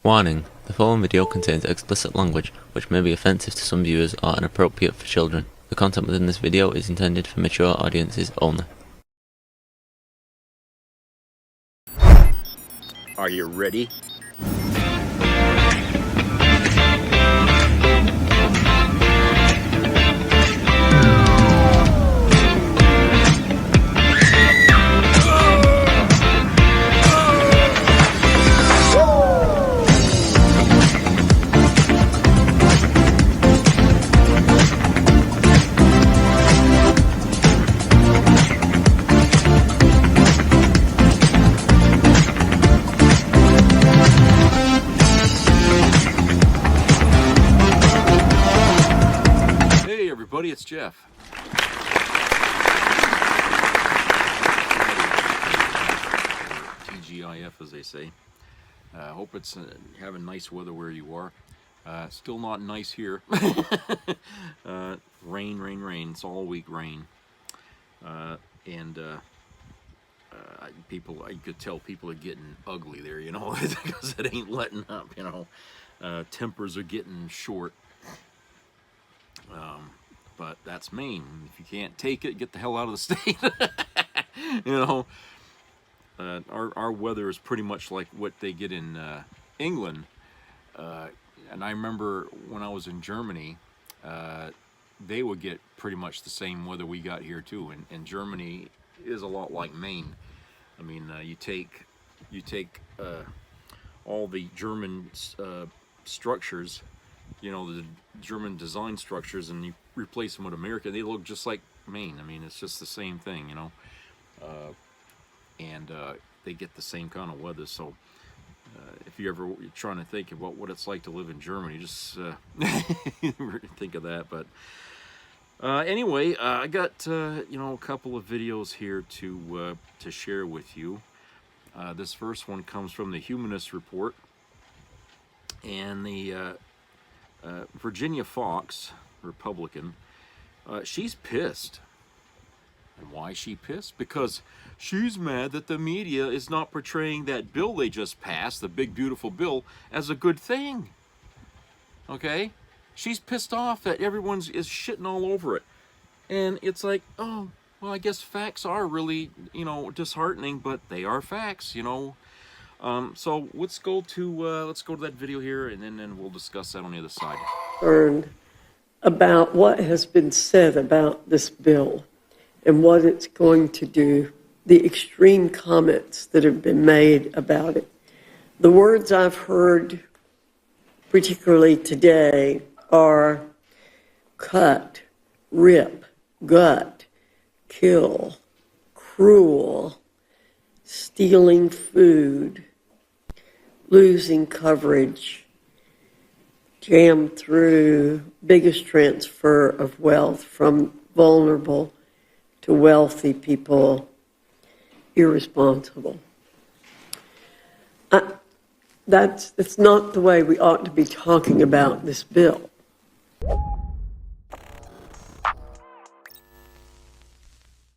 Warning: the following video contains explicit language, which may be offensive to some viewers or inappropriate for children. The content within this video is intended for mature audiences only. Are you ready? Hey everybody, it's Jeff. TGIF as they say. Hope it's having nice weather where you are. Still not nice here. Rain. It's all week rain. I could tell people are getting ugly there, you know, because it ain't letting up, you know. Tempers are getting short. But that's Maine. If you can't take it, get the hell out of the state. You know, our weather is pretty much like what they get in England. And I remember when I was in Germany, they would get pretty much the same weather we got here too. And Germany is a lot like Maine. I mean, you take all the German structures, you know, the German design structures, and you replace them with America, they look just like Maine. I mean, it's just the same thing, you know. They get the same kind of weather. So if you're trying to think about what it's like to live in Germany, just think of that. But anyway, I got you know, a couple of videos here to share with you. This first one comes from the Humanist Report, and the Virginia Foxx, Republican, she's pissed. And why is she pissed? Because she's mad that the media is not portraying that bill they just passed, the big beautiful bill, as a good thing. Okay? She's pissed off that everyone is shitting all over it. And it's like, oh, well, I guess facts are really, you know, disheartening, but they are facts, you know. So let's go to that video here, and then we'll discuss that on the other side. Concerned about what has been said about this bill and what it's going to do, the extreme comments that have been made about it. The words I've heard, particularly today, are cut, rip, gut, kill, cruel, stealing food, losing coverage, jam through, biggest transfer of wealth from vulnerable to wealthy people, irresponsible. That's not the way we ought to be talking about this bill.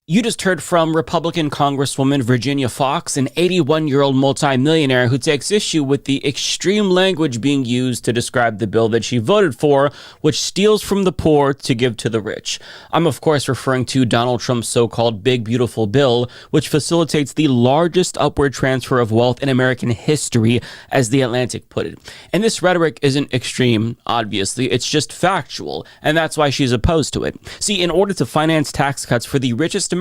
You just heard from Republican Congresswoman Virginia Foxx, an 81-year-old multimillionaire who takes issue with the extreme language being used to describe the bill that she voted for, which steals from the poor to give to the rich. I'm, of course, referring to Donald Trump's so-called Big Beautiful Bill, which facilitates the largest upward transfer of wealth in American history, as The Atlantic put it. And this rhetoric isn't extreme, obviously. It's just factual, and that's why she's opposed to it. See, in order to finance tax cuts for the richest Americans,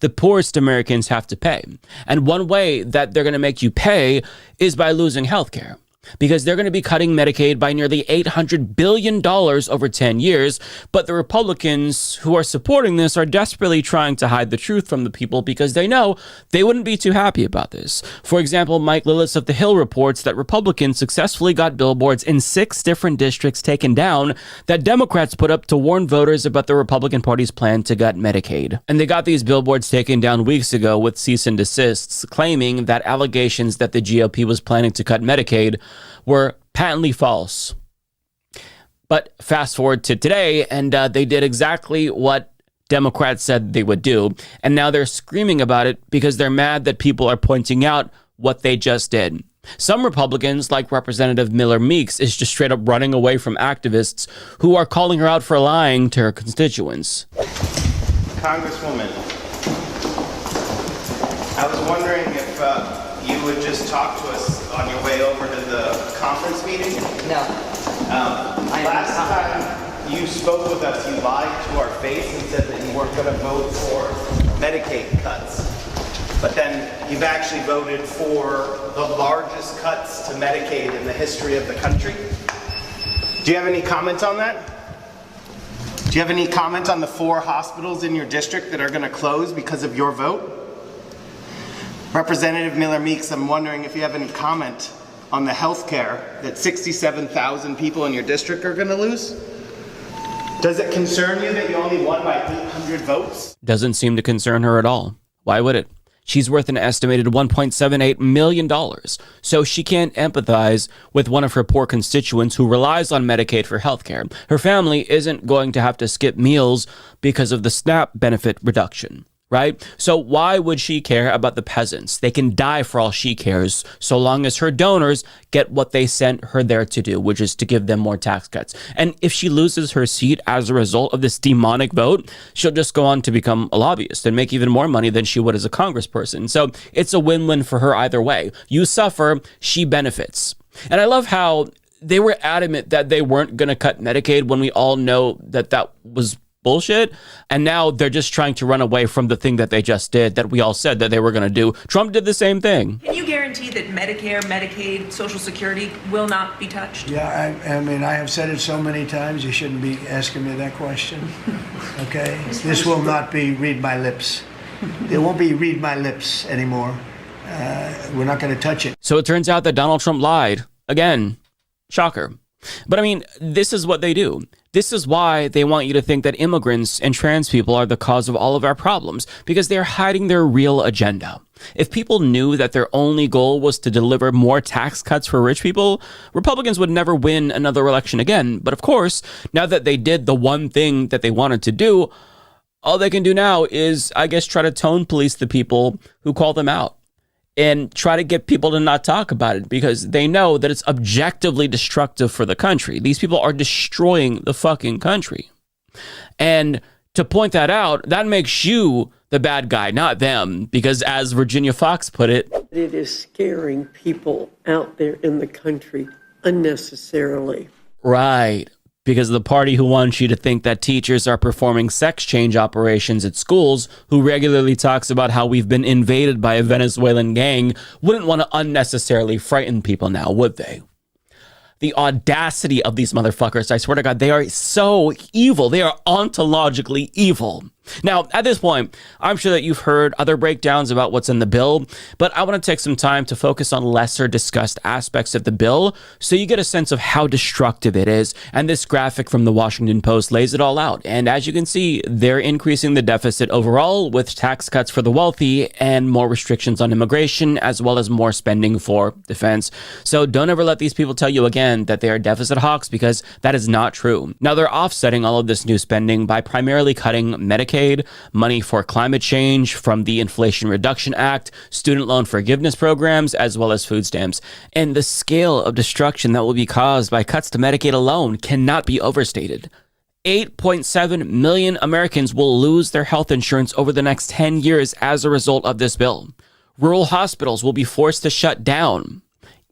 the poorest Americans have to pay. And one way that they're going to make you pay is by losing health care, because they're going to be cutting Medicaid by nearly $800 billion over 10 years. But the Republicans who are supporting this are desperately trying to hide the truth from the people, because they know they wouldn't be too happy about this. For example, Mike Lillis of The Hill reports that Republicans successfully got billboards in 6 different districts taken down that Democrats put up to warn voters about the Republican Party's plan to gut Medicaid. And they got these billboards taken down weeks ago with cease and desists, claiming that allegations that the GOP was planning to cut Medicaid were patently false. But fast forward to today, and they did exactly what Democrats said they would do. And now they're screaming about it because they're mad that people are pointing out what they just did. Some Republicans, like Representative Miller Meeks, is just straight up running away from activists who are calling her out for lying to her constituents. Congresswoman, I was wondering if you would just talk to us on your way over to the conference meeting. No. Last time you spoke with us, you lied to our face and said that you weren't going to vote for Medicaid cuts. But then you've actually voted for the largest cuts to Medicaid in the history of the country. Do you have any comments on that? Do you have any comment on the 4 hospitals in your district that are going to close because of your vote? Representative Miller Meeks, I'm wondering if you have any comment on the health care that 67,000 people in your district are going to lose? Does it concern you that you only won by 800 votes? Doesn't seem to concern her at all. Why would it? She's worth an estimated $1.78 million, so she can't empathize with one of her poor constituents who relies on Medicaid for healthcare. Her family isn't going to have to skip meals because of the SNAP benefit reduction, right? So why would she care about the peasants? They can die for all she cares, so long as her donors get what they sent her there to do, which is to give them more tax cuts. And if she loses her seat as a result of this demonic vote, she'll just go on to become a lobbyist and make even more money than she would as a congressperson. So it's a win-win for her either way. You suffer, she benefits. And I love how they were adamant that they weren't going to cut Medicaid when we all know that that was bullshit. And now they're just trying to run away from the thing that they just did, that we all said that they were going to do. Trump did the same thing. Can you guarantee that Medicare, Medicaid, Social Security will not be touched? Yeah, I mean, I have said it so many times, you shouldn't be asking me that question. Okay? This will not be read my lips. It won't be read my lips anymore. We're not going to touch it. So it turns out that Donald Trump lied. Again. Shocker. But I mean, this is what they do. This is why they want you to think that immigrants and trans people are the cause of all of our problems, because they're hiding their real agenda. If people knew that their only goal was to deliver more tax cuts for rich people, Republicans would never win another election again. But of course, now that they did the one thing that they wanted to do, all they can do now is, I guess, try to tone police the people who call them out and try to get people to not talk about it, because they know that it's objectively destructive for the country. These people are destroying the fucking country. And to point that out, that makes you the bad guy, not them, because as Virginia Fox put it, It is scaring people out there in the country unnecessarily. right, because the party who wants you to think that teachers are performing sex change operations at schools, who regularly talks about how we've been invaded by a Venezuelan gang, wouldn't want to unnecessarily frighten people now, would they? The audacity of these motherfuckers, I swear to God, they are so evil. They are ontologically evil. Now, at this point, I'm sure that you've heard other breakdowns about what's in the bill, but I want to take some time to focus on lesser discussed aspects of the bill so you get a sense of how destructive it is. And this graphic from the Washington Post lays it all out. And as you can see, they're increasing the deficit overall with tax cuts for the wealthy and more restrictions on immigration, as well as more spending for defense. So don't ever let these people tell you again that they are deficit hawks, because that is not true. Now, they're offsetting all of this new spending by primarily cutting Medicaid, money for climate change from the Inflation Reduction Act, student loan forgiveness programs, as well as food stamps. And the scale of destruction that will be caused by cuts to Medicaid alone cannot be overstated. 8.7 million Americans will lose their health insurance over the next 10 years as a result of this bill. Rural hospitals will be forced to shut down.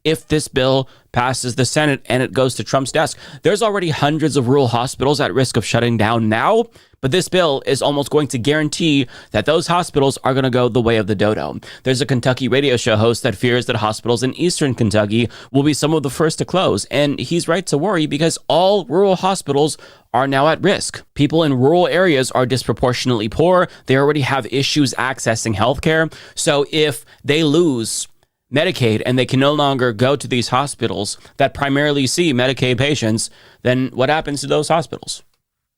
If this bill passes the Senate and it goes to Trump's desk, there's already hundreds of rural hospitals at risk of shutting down now, but this bill is almost going to guarantee that those hospitals are going to go the way of the dodo. There's a Kentucky radio show host that fears that hospitals in eastern Kentucky will be some of the first to close, and he's right to worry, because all rural hospitals are now at risk. People in rural areas are disproportionately poor. They already have issues accessing healthcare. So if they lose Medicaid and they can no longer go to these hospitals that primarily see Medicaid patients, then what happens to those hospitals?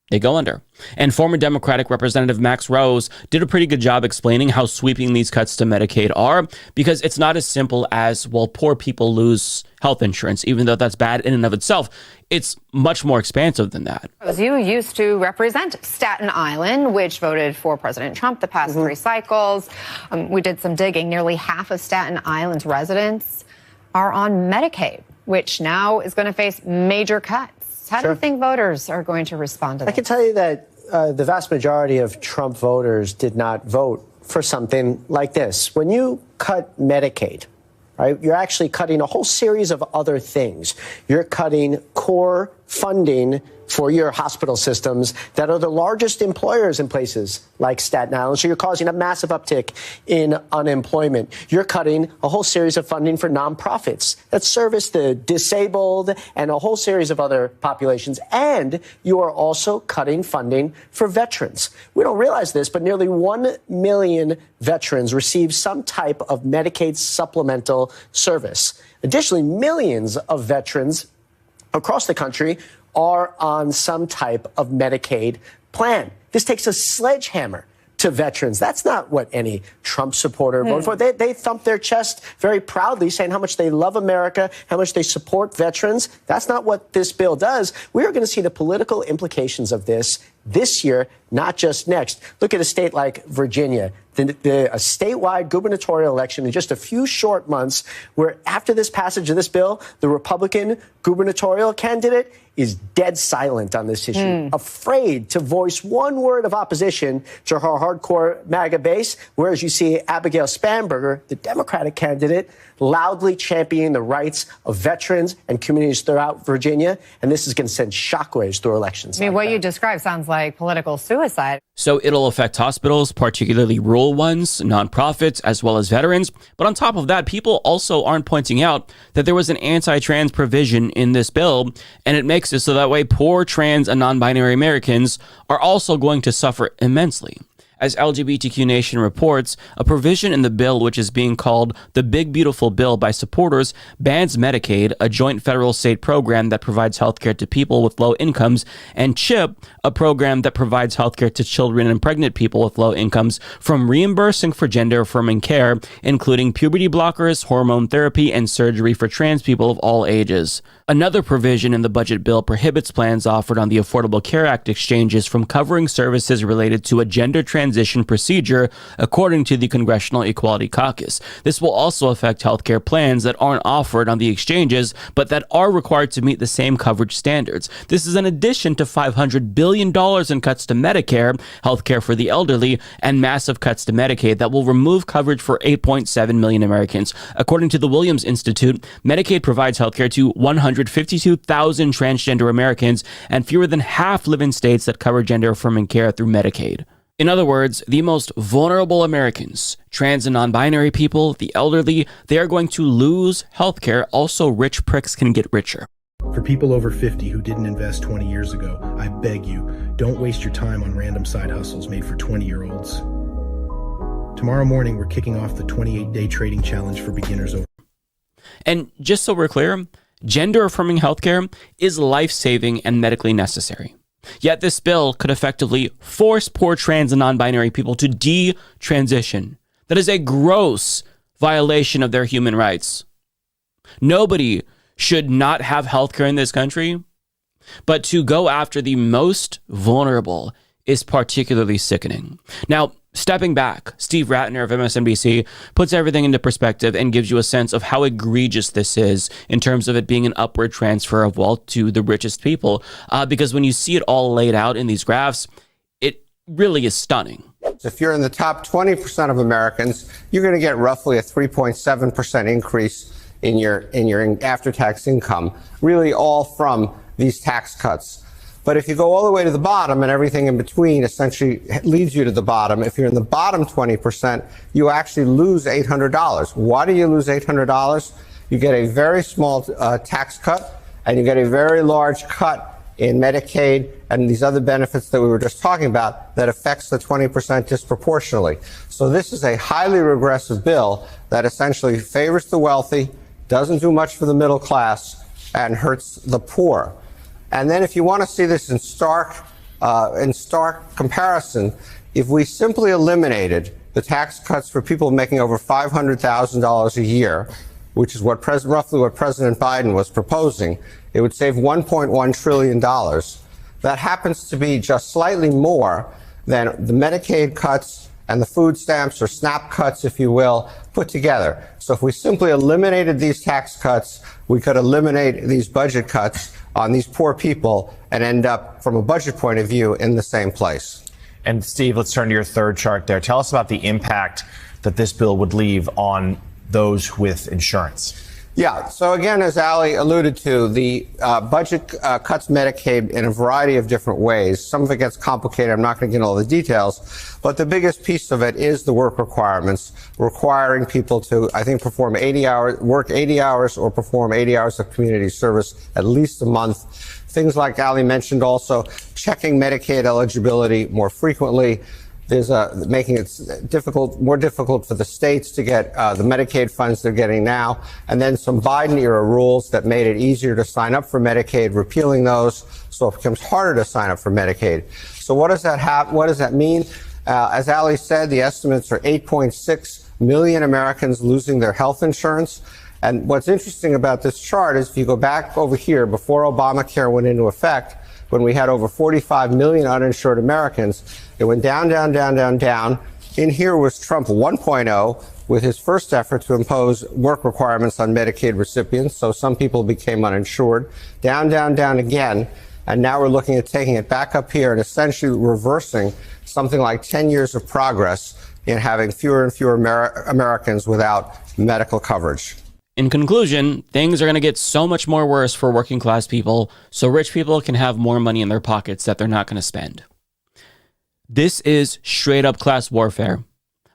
They go under. And former Democratic Representative Max Rose did a pretty good job explaining how sweeping these cuts to Medicaid are, because it's not as simple as, well, poor people lose health insurance, even though that's bad in and of itself. It's much more expansive than that. You used to represent Staten Island, which voted for President Trump the past 3 cycles. We did some digging. Nearly half of Staten Island's residents are on Medicaid, which now is going to face major cuts. How do you think voters are going to respond to that? I can tell you that the vast majority of Trump voters did not vote for something like this. When you cut Medicaid, right, you're actually cutting a whole series of other things. You're cutting core funding for your hospital systems that are the largest employers in places like Staten Island. So you're causing a massive uptick in unemployment. You're cutting a whole series of funding for nonprofits that service the disabled and a whole series of other populations. And you are also cutting funding for veterans. We don't realize this, but nearly 1 million veterans receive some type of Medicaid supplemental service. Additionally, millions of veterans across the country are on some type of Medicaid plan. This takes a sledgehammer to veterans. That's not what any Trump supporter voted for. They thump their chest very proudly, saying how much they love America, how much they support veterans. That's not what this bill does. We are going to see the political implications of this year, not just next. Look at a state like Virginia, a statewide gubernatorial election in just a few short months, where after this passage of this bill, the Republican gubernatorial candidate is dead silent on this issue, afraid to voice one word of opposition to her hardcore MAGA base, whereas you see Abigail Spanberger, the Democratic candidate, loudly championing the rights of veterans and communities throughout Virginia. And this is going to send shockwaves through elections. I mean, what you described sounds like political suicide. So it'll affect hospitals, particularly rural ones, nonprofits, as well as veterans. But on top of that, people also aren't pointing out that there was an anti-trans provision in this bill, and it makes it so that way poor trans and non-binary Americans are also going to suffer immensely. As LGBTQ Nation reports, a provision in the bill, which is being called the Big Beautiful Bill by supporters, bans Medicaid, a joint federal-state program that provides healthcare to people with low incomes, and CHIP, a program that provides healthcare to children and pregnant people with low incomes, from reimbursing for gender-affirming care, including puberty blockers, hormone therapy, and surgery for trans people of all ages. Another provision in the budget bill prohibits plans offered on the Affordable Care Act exchanges from covering services related to a gender transition procedure, according to the Congressional Equality Caucus. This will also affect healthcare plans that aren't offered on the exchanges, but that are required to meet the same coverage standards. This is in addition to $500 billion in cuts to Medicare, healthcare for the elderly, and massive cuts to Medicaid that will remove coverage for 8.7 million Americans. According to the Williams Institute, Medicaid provides healthcare to 152,000 transgender Americans, and fewer than half live in states that cover gender-affirming care through Medicaid. In other words, the most vulnerable Americans, trans and non-binary people, the elderly, they are going to lose healthcare. Also, rich pricks can get richer. For people over 50 who didn't invest 20 years ago, I beg you, don't waste your time on random side hustles made for 20-year-olds. Tomorrow morning, we're kicking off the 28-day trading challenge for beginners over. And just so we're clear, gender-affirming healthcare is life-saving and medically necessary. Yet this bill could effectively force poor trans and non-binary people to detransition. That is a gross violation of their human rights. Nobody should not have healthcare in this country, but to go after the most vulnerable is particularly sickening. Now, stepping back, Steve Ratner of MSNBC puts everything into perspective and gives you a sense of how egregious this is in terms of it being an upward transfer of wealth to the richest people. Because when you see it all laid out in these graphs, it really is stunning. If you're in the top 20% of Americans, you're going to get roughly a 3.7% increase in your after-tax income, really all from these tax cuts. But if you go all the way to the bottom and everything in between essentially leads you to the bottom, if you're in the bottom 20%, you actually lose $800. Why do you lose $800? You get a very small tax cut, and you get a very large cut in Medicaid and these other benefits that we were just talking about that affects the 20% disproportionately. So this is a highly regressive bill that essentially favors the wealthy, doesn't do much for the middle class, and hurts the poor. And then if you want to see this in stark comparison, if we simply eliminated the tax cuts for people making over $500,000 a year, which is roughly what President Biden was proposing, it would save $1.1 trillion. That happens to be just slightly more than the Medicaid cuts and the food stamps or SNAP cuts, if you will, put together. So if we simply eliminated these tax cuts, we could eliminate these budget cuts on these poor people and end up, from a budget point of view, in the same place. And Steve, let's turn to your third chart there. Tell us about the impact that this bill would leave on those with insurance. Yeah. So again, as Ali alluded to, the budget cuts Medicaid in a variety of different ways. Some of it gets complicated. I'm not going to get into all the details, but the biggest piece of it is the work requirements, requiring people to, I think, work 80 hours or perform 80 hours of community service at least a month. Things like Ali mentioned, also checking Medicaid eligibility more frequently. There's making it more difficult for the states to get the Medicaid funds they're getting now, and then some Biden-era rules that made it easier to sign up for Medicaid, repealing those, so it becomes harder to sign up for Medicaid. So what does that mean? As Ali said, the estimates are 8.6 million Americans losing their health insurance. And what's interesting about this chart is if you go back over here, before Obamacare went into effect, when we had over 45 million uninsured Americans, it went down, down, down, down, down. In here was Trump 1.0 with his first effort to impose work requirements on Medicaid recipients. So some people became uninsured. Down, down, down again. And now we're looking at taking it back up here and essentially reversing something like 10 years of progress in having fewer and fewer Americans without medical coverage. In conclusion, things are going to get so much more worse for working class people, so rich people can have more money in their pockets that they're not going to spend. This is straight up class warfare.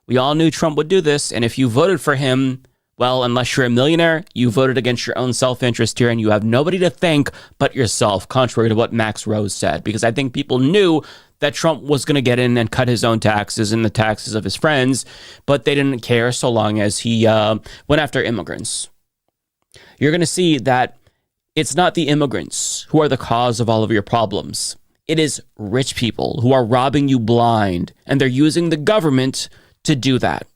We all knew Trump would do this, and if you voted for him, well, unless you're a millionaire, you voted against your own self-interest here, and you have nobody to thank but yourself, contrary to what Max Rose said, because I think people knew that Trump was going to get in and cut his own taxes and the taxes of his friends, but they didn't care so long as he went after immigrants. You're going to see that it's not the immigrants who are the cause of all of your problems. It is rich people who are robbing you blind, and they're using the government to do that.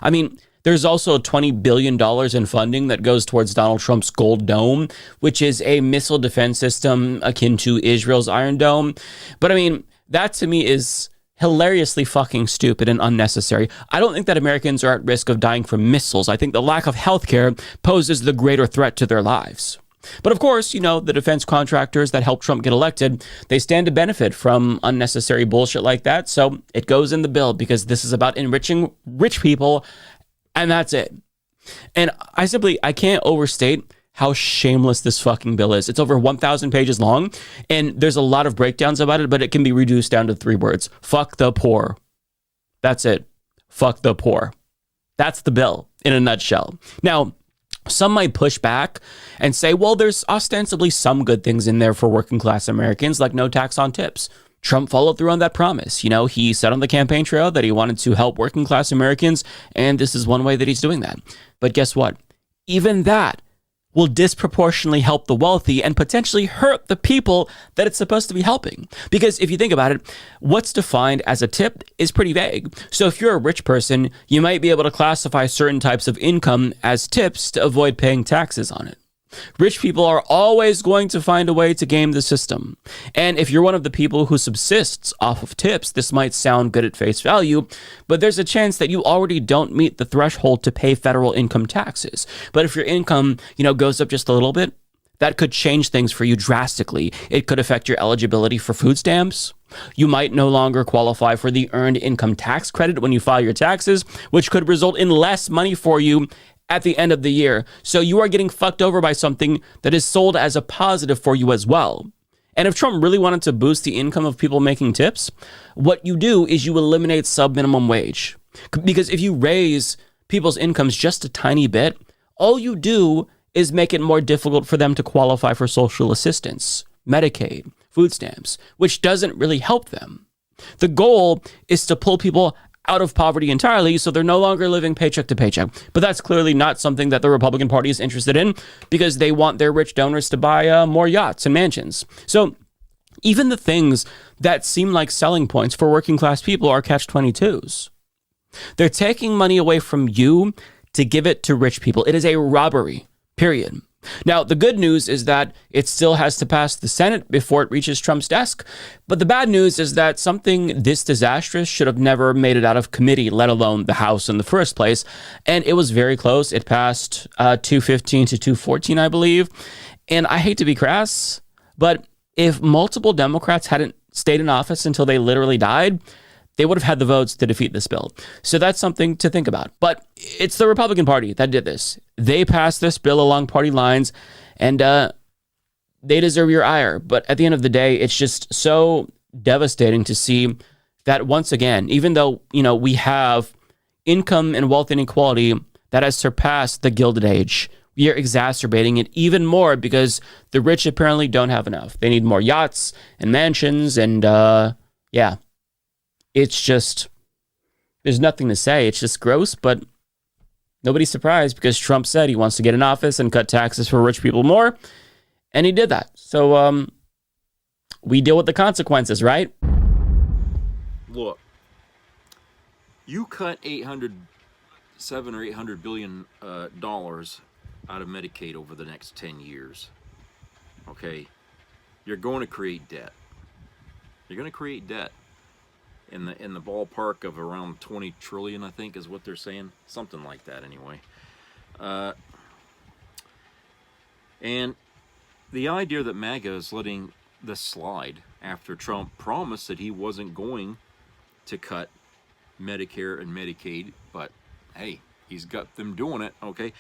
I mean, there's also $20 billion in funding that goes towards Donald Trump's Gold Dome, which is a missile defense system akin to Israel's Iron Dome. But I mean, that to me is hilariously fucking stupid and unnecessary. I don't think that Americans are at risk of dying from missiles. I think the lack of healthcare poses the greater threat to their lives. But of course, you know, the defense contractors that helped Trump get elected, they stand to benefit from unnecessary bullshit like that. So it goes in the bill because this is about enriching rich people, and that's it. And I can't overstate how shameless this fucking bill is. It's over 1,000 pages long, and there's a lot of breakdowns about it, but it can be reduced down to 3 words. Fuck the poor. That's it. Fuck the poor. That's the bill in a nutshell. Now, some might push back and say, well, there's ostensibly some good things in there for working class Americans, like no tax on tips. Trump followed through on that promise. You know, he said on the campaign trail that he wanted to help working class Americans, and this is one way that he's doing that. But guess what? Even that will disproportionately help the wealthy and potentially hurt the people that it's supposed to be helping. Because if you think about it, what's defined as a tip is pretty vague. So if you're a rich person, you might be able to classify certain types of income as tips to avoid paying taxes on it. Rich people are always going to find a way to game the system. And if you're one of the people who subsists off of tips, this might sound good at face value, but there's a chance that you already don't meet the threshold to pay federal income taxes. But if your income, goes up just a little bit, that could change things for you drastically. It could affect your eligibility for food stamps. You might no longer qualify for the earned income tax credit when you file your taxes, which could result in less money for you at the end of the year. So you are getting fucked over by something that is sold as a positive for you as well. And if Trump really wanted to boost the income of people making tips, what you do is you eliminate sub-minimum wage. Because if you raise people's incomes just a tiny bit, all you do is make it more difficult for them to qualify for social assistance, Medicaid, food stamps, which doesn't really help them. The goal is to pull people out of poverty entirely, so they're no longer living paycheck to paycheck. But that's clearly not something that the Republican Party is interested in, because they want their rich donors to buy more yachts and mansions. So even the things that seem like selling points for working class people are catch-22s. They're taking money away from you to give it to rich people. It is a robbery, period. Now, the good news is that it still has to pass the Senate before it reaches Trump's desk. But the bad news is that something this disastrous should have never made it out of committee, let alone the House in the first place. And it was very close. It passed 215 to 214, I believe. And I hate to be crass, but if multiple Democrats hadn't stayed in office until they literally died, they would have had the votes to defeat this bill. So that's something to think about. But it's the Republican Party that did this. They passed this bill along party lines, and they deserve your ire. But at the end of the day, it's just so devastating to see that once again, even though, we have income and wealth inequality that has surpassed the Gilded Age, we are exacerbating it even more because the rich apparently don't have enough. They need more yachts and mansions, and it's just, there's nothing to say. It's just gross, but nobody's surprised because Trump said he wants to get in office and cut taxes for rich people more, and he did that. So we deal with the consequences, right? Look, you cut $700 or $800 billion dollars out of Medicaid over the next 10 years. Okay, you're going to create debt. You're going to create debt. In the ballpark of around 20 trillion, I think is what they're saying. Something like that anyway. And the idea that MAGA is letting this slide after Trump promised that he wasn't going to cut Medicare and Medicaid, but hey, he's got them doing it, okay?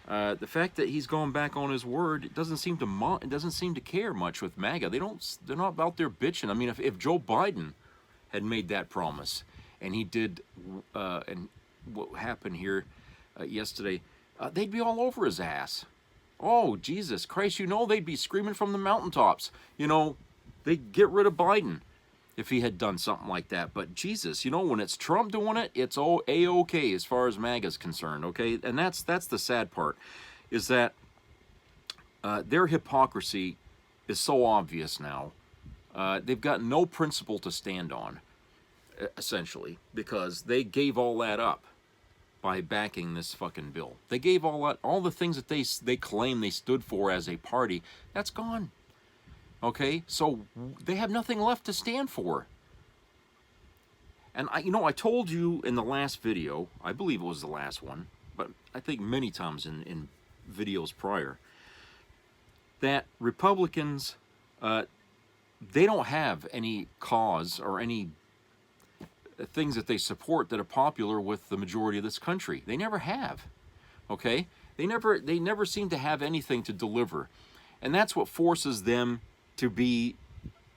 The fact that he's gone back on his word, it doesn't seem to care much with MAGA. They're not out there bitching. I mean, if Joe Biden had made that promise, and he did, and what happened here yesterday, they'd be all over his ass. Oh, Jesus Christ, they'd be screaming from the mountaintops. They'd get rid of Biden if he had done something like that. But Jesus, when it's Trump doing it, it's all A-OK as far as MAGA's concerned, okay? And that's the sad part, is that their hypocrisy is so obvious now. They've got no principle to stand on, essentially, because they gave all that up by backing this fucking bill. They gave all the things that they claim they stood for as a party, that's gone. Okay, so they have nothing left to stand for. And I told you in the last video, I believe it was the last one, but I think many times in videos prior, that Republicans, they don't have any cause or any things that they support that are popular with the majority of this country. They never have. Okay? They never seem to have anything to deliver. And that's what forces them to be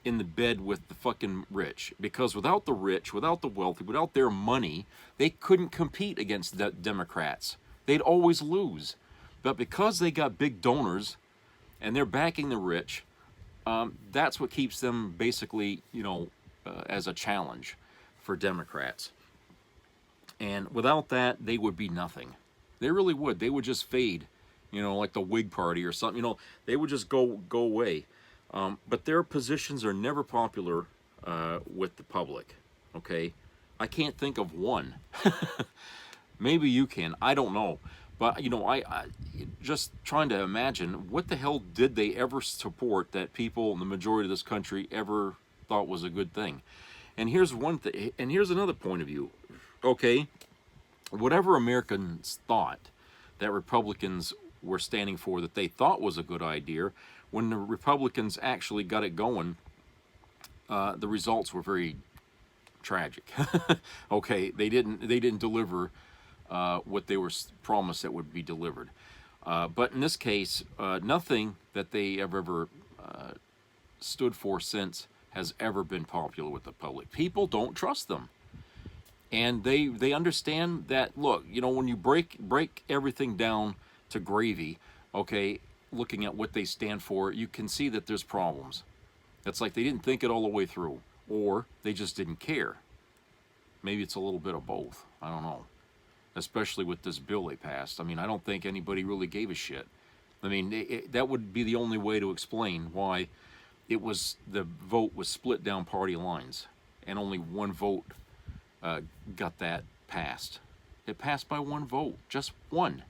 in the bed with the fucking rich. Because without the rich, without the wealthy, without their money, they couldn't compete against the Democrats. They'd always lose. But because they got big donors and they're backing the rich, that's what keeps them basically, as a challenge for Democrats. And without that, they would be nothing. They really would. They would just fade, like the Whig Party or something. They would just go away. But their positions are never popular with the public. Okay, I can't think of one. Maybe you can. I don't know. But I just trying to imagine, what the hell did they ever support that people in the majority of this country ever thought was a good thing? And here's one thing, and here's another point of view. Okay, whatever Americans thought that Republicans were standing for, that they thought was a good idea, when the Republicans actually got it going, the results were very tragic. Okay, they didn't deliver what they were promised that would be delivered. But in this case, nothing that they have ever stood for since has ever been popular with the public. People don't trust them. And they understand that, look, when you break everything down to gravy, okay, looking at what they stand for, you can see that there's problems. It's like they didn't think it all the way through, or they just didn't care. Maybe it's a little bit of both. I don't know. Especially with this bill they passed. I mean, I don't think anybody really gave a shit. I mean, that would be the only way to explain why the vote was split down party lines, and only one vote got that passed. It passed by one vote, just one.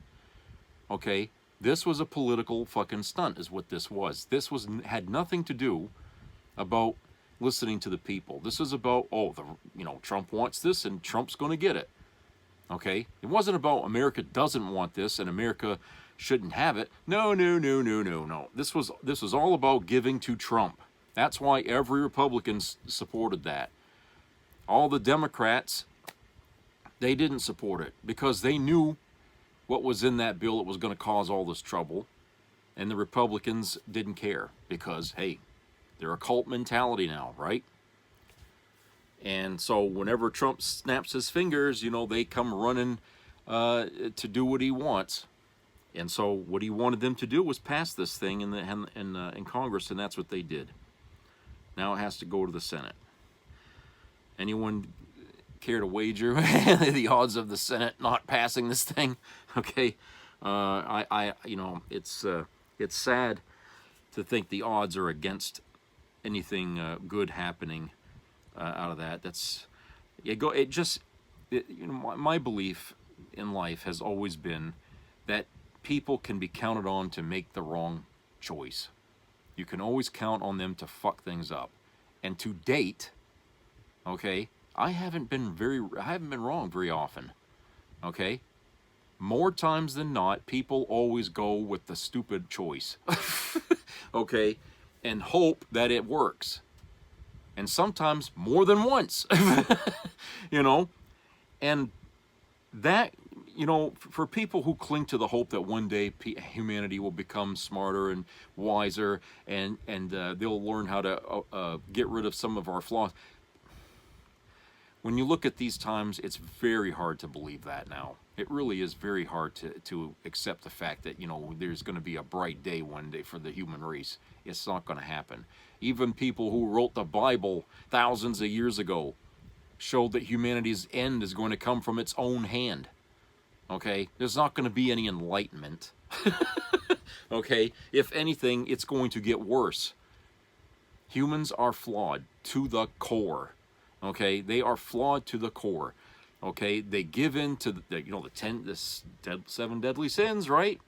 Okay, This was a political fucking stunt is what this was. This had nothing to do about listening to the people. This is about, Trump wants this and Trump's going to get it. Okay? It wasn't about America doesn't want this and America shouldn't have it. No. This was all about giving to Trump. That's why every Republican supported that. All the Democrats, they didn't support it because they knew what was in that bill that was going to cause all this trouble. And the Republicans didn't care because, hey, they're a cult mentality now, right? And so whenever Trump snaps his fingers, they come running to do what he wants. And so what he wanted them to do was pass this thing in Congress, and that's what they did. Now it has to go to the Senate. Anyone care to wager the odds of the Senate not passing this thing? Okay, it's sad to think the odds are against anything good happening out of that. My belief in life has always been that people can be counted on to make the wrong choice. You can always count on them to fuck things up. And to date, okay, I haven't been wrong very often. Okay? More times than not, people always go with the stupid choice. Okay? And hope that it works. And sometimes more than once. And that, for people who cling to the hope that one day humanity will become smarter and wiser and they'll learn how to get rid of some of our flaws. When you look at these times, it's very hard to believe that now. It really is very hard to accept the fact that, there's going to be a bright day one day for the human race. It's not going to happen. Even people who wrote the Bible thousands of years ago showed that humanity's end is going to come from its own hand. Okay? There's not going to be any enlightenment. Okay? If anything, it's going to get worse. Humans are flawed to the core. Okay? They are flawed to the core. Okay? They give in to the 7 deadly sins, right?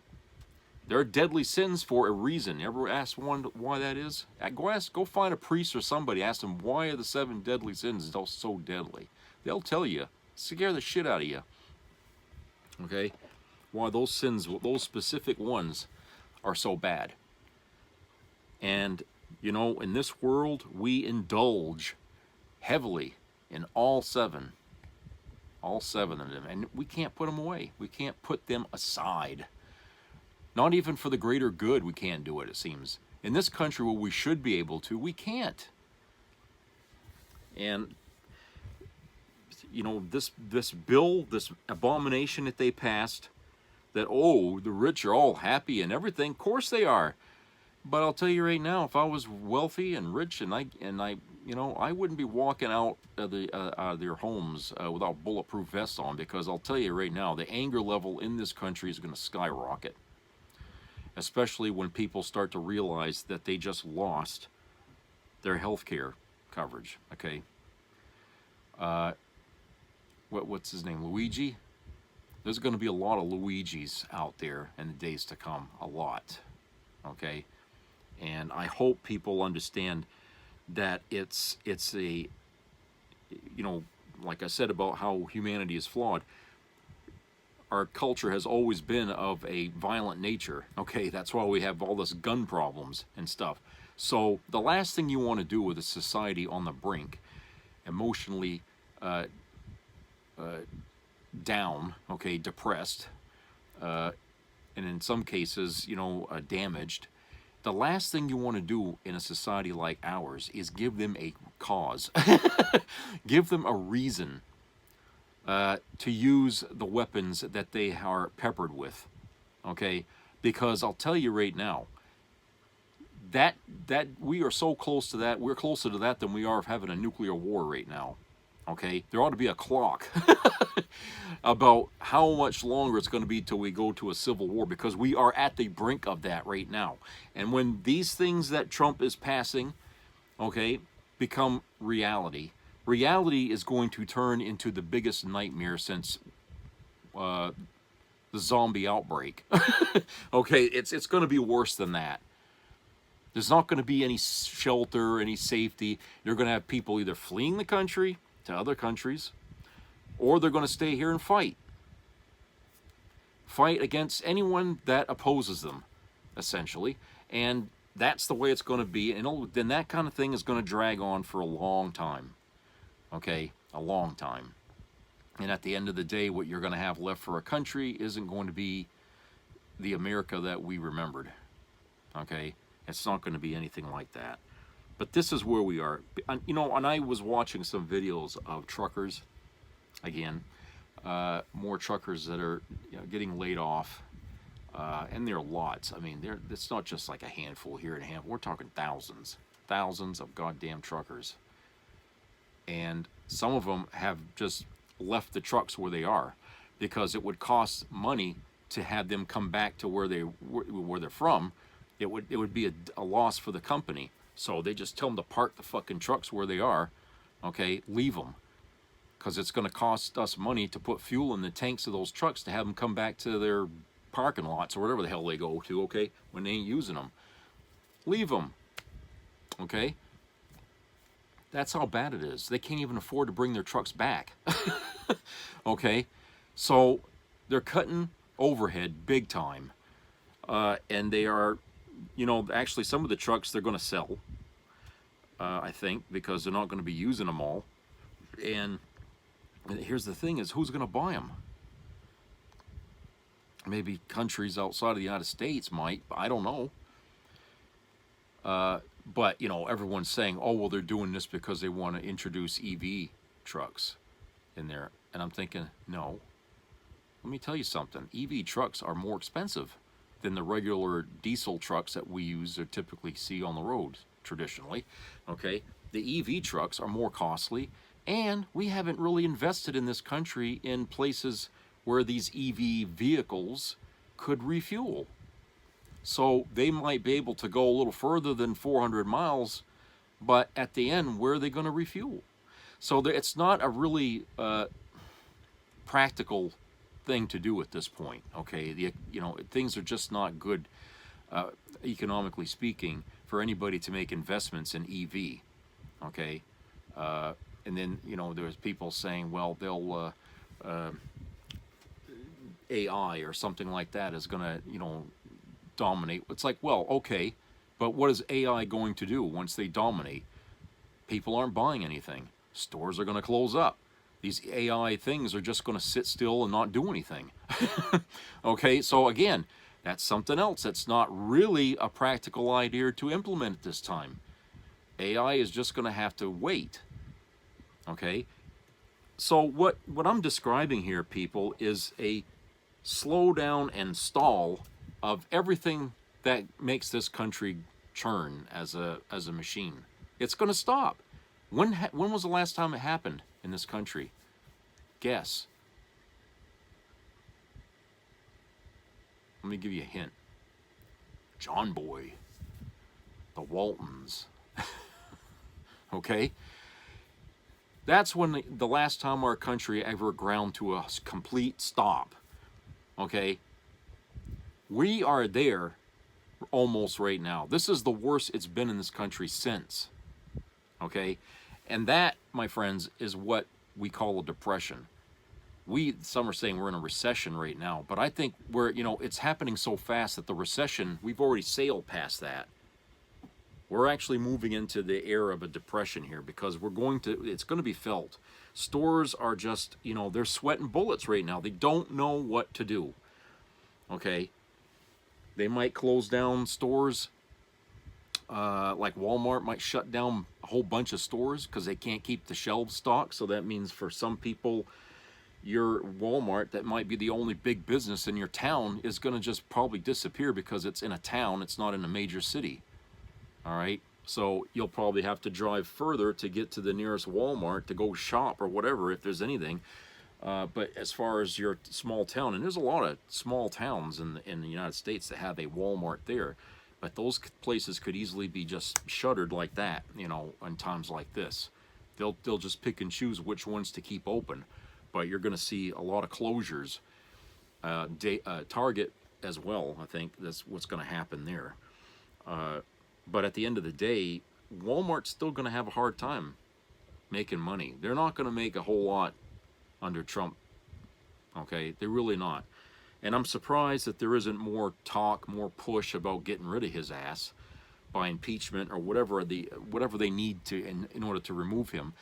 They're deadly sins for a reason. Ever asked one why that is? Go find a priest or somebody. Ask them, why are the 7 deadly sins so deadly? They'll tell you. Scare the shit out of you. Okay? Why those sins, those specific ones, are so bad. And, in this world, we indulge heavily in all 7. All 7 of them. And we can't put them away. We can't put them aside. Not even for the greater good we can't do it seems. In this country where we should be able to, we can't. And, this bill, this abomination that they passed, that, the rich are all happy and everything, of course they are. But I'll tell you right now, if I was wealthy and rich and I wouldn't be walking out of their homes without bulletproof vests on, because I'll tell you right now, the anger level in this country is going to skyrocket. Especially when people start to realize that they just lost their health care coverage, okay? What's his name, Luigi? There's going to be a lot of Luigis out there in the days to come, a lot, okay? And I hope people understand that it's a, like I said about how humanity is flawed, our culture has always been of a violent nature. Okay, that's why we have all this gun problems and stuff. So the last thing you want to do with a society on the brink, emotionally down, okay, depressed, and in some cases, damaged, the last thing you want to do in a society like ours is give them a cause. Give them a reason to use the weapons that they are peppered with, okay? Because I'll tell you right now, that we are so close to that, we're closer to that than we are of having a nuclear war right now, okay? There ought to be a clock about how much longer it's going to be till we go to a civil war, because we are at the brink of that right now. And when these things that Trump is passing, okay, become reality, reality is going to turn into the biggest nightmare since the zombie outbreak. Okay, it's going to be worse than that. There's not going to be any shelter, any safety. You're going to have people either fleeing the country to other countries, or they're going to stay here and fight. Fight against anyone that opposes them, essentially. And that's the way it's going to be. And then that kind of thing is going to drag on for a long time. Okay, a long time. And at the end of the day, what you're going to have left for a country isn't going to be the America that we remembered. Okay, it's not going to be anything like that. But this is where we are. You know, and I was watching some videos of truckers, again, more truckers that are, you know, getting laid off. And there are lots. I mean, it's not just like a handful here and a handful. We're talking thousands of goddamn truckers. And some of them have just left the trucks where they are because it would cost money to have them come back to where they're from. It would be a loss for the company. So they just tell them to park the fucking trucks where they are. Okay, leave them. Because it's going to cost us money to put fuel in the tanks of those trucks to have them come back to their parking lots or whatever the hell they go to, okay, when they ain't using them. Leave them. Okay? That's how bad it is. They can't even afford to bring their trucks back. Okay? So they're cutting overhead big time. And they are, you know, actually some of the trucks they're going to sell, I think, because they're not going to be using them all. And here's the thing is, who's going to buy them? Maybe countries outside of the United States might, I don't know. But, you know, everyone's saying, oh, well, they're doing this because they want to introduce EV trucks in there. And I'm thinking, no. Let me tell you something. EV trucks are more expensive than the regular diesel trucks that we use or typically see on the roads traditionally. Okay? The EV trucks are more costly, and we haven't really invested in this country in places where these EV vehicles could refuel. So they might be able to go a little further than 400 miles, but at the end, where are they going to refuel? So it's not a really practical thing to do at this point. Okay, you know, things are just not good, economically speaking, for anybody to make investments in EV. Okay, and then, you know, there's people saying, well, they'll AI or something like that is going to, you know, dominate. It's like, well, okay, but what is AI going to do once they dominate? People aren't buying anything. Stores are going to close up. These AI things are just going to sit still and not do anything. Okay, so again, that's something else that's not really a practical idea to implement at this time. AI is just going to have to wait. Okay, so what I'm describing here, people, is a slow down and stall of everything that makes this country churn as a machine. It's going to stop. When was the last time it happened in this country? Guess. Let me give you a hint. John Boy. The Waltons. Okay? That's when the last time our country ever ground to a complete stop. Okay? We are there almost right now. This is the worst it's been in this country since. Okay? And that, my friends, is what we call a depression. Some are saying we're in a recession right now, but I think it's happening so fast that the recession, we've already sailed past that. We're actually moving into the era of a depression here because it's going to be felt. Stores are just, they're sweating bullets right now. They don't know what to do. Okay? They might close down stores. Like Walmart might shut down a whole bunch of stores because they can't keep the shelves stocked. So that means for some people, your Walmart, that might be the only big business in your town, is going to just probably disappear because it's in a town. It's not in a major city. All right, so you'll probably have to drive further to get to the nearest Walmart to go shop or whatever, if there's anything. But as far as your small town, and there's a lot of small towns in the United States that have a Walmart there, but those places could easily be just shuttered like that, in times like this. They'll just pick and choose which ones to keep open, but you're going to see a lot of closures. Target as well. I think that's what's going to happen there. But at the end of the day, Walmart's still going to have a hard time making money. They're not going to make a whole lot under Trump. Okay, they're really not. And I'm surprised that there isn't more talk, more push about getting rid of his ass by impeachment or whatever they need to in order to remove him,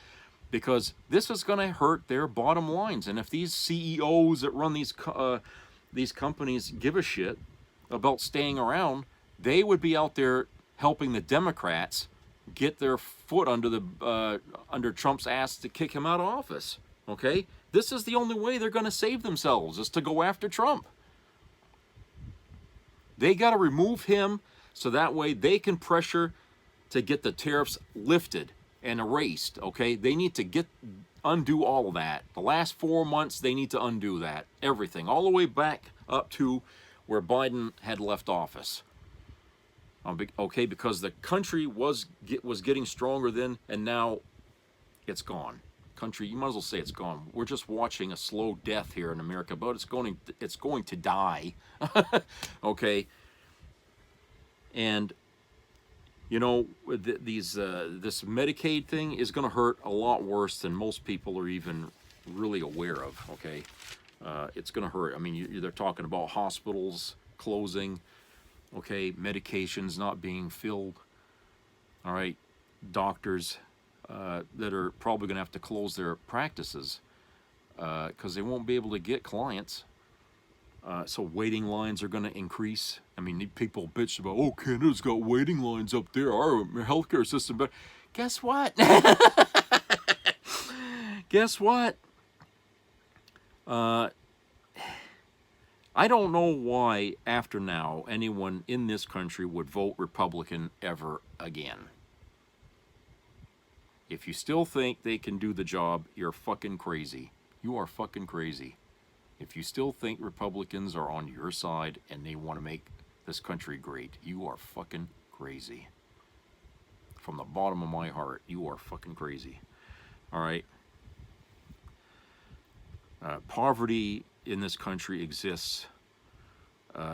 because this is going to hurt their bottom lines. And if these CEOs that run these companies give a shit about staying around, they would be out there helping the Democrats get their foot under Trump's ass to kick him out of office. Okay, this is the only way they're going to save themselves, is to go after Trump. They got to remove him so that way they can pressure to get the tariffs lifted and erased. Okay, they need to undo all of that. The last 4 months, they need to undo that. Everything, all the way back up to where Biden had left office. Okay, because the country was getting stronger then, and now it's gone. Country, you might as well say it's gone. We're just watching a slow death here in America, but it's going to die. Okay, and you know, this Medicaid thing is going to hurt a lot worse than most people are even really aware of. Okay, it's going to hurt. I mean, they're talking about hospitals closing. Okay, medications not being filled. All right, doctors that are probably going to have to close their practices because they won't be able to get clients. So waiting lines are going to increase. I mean, people bitch about, oh, Canada's got waiting lines up there, our healthcare system. But guess what? Guess what? I don't know why, after now, anyone in this country would vote Republican ever again. If you still think they can do the job, you're fucking crazy. You are fucking crazy. If you still think Republicans are on your side and they want to make this country great, you are fucking crazy. From the bottom of my heart, you are fucking crazy. All right? Poverty in this country exists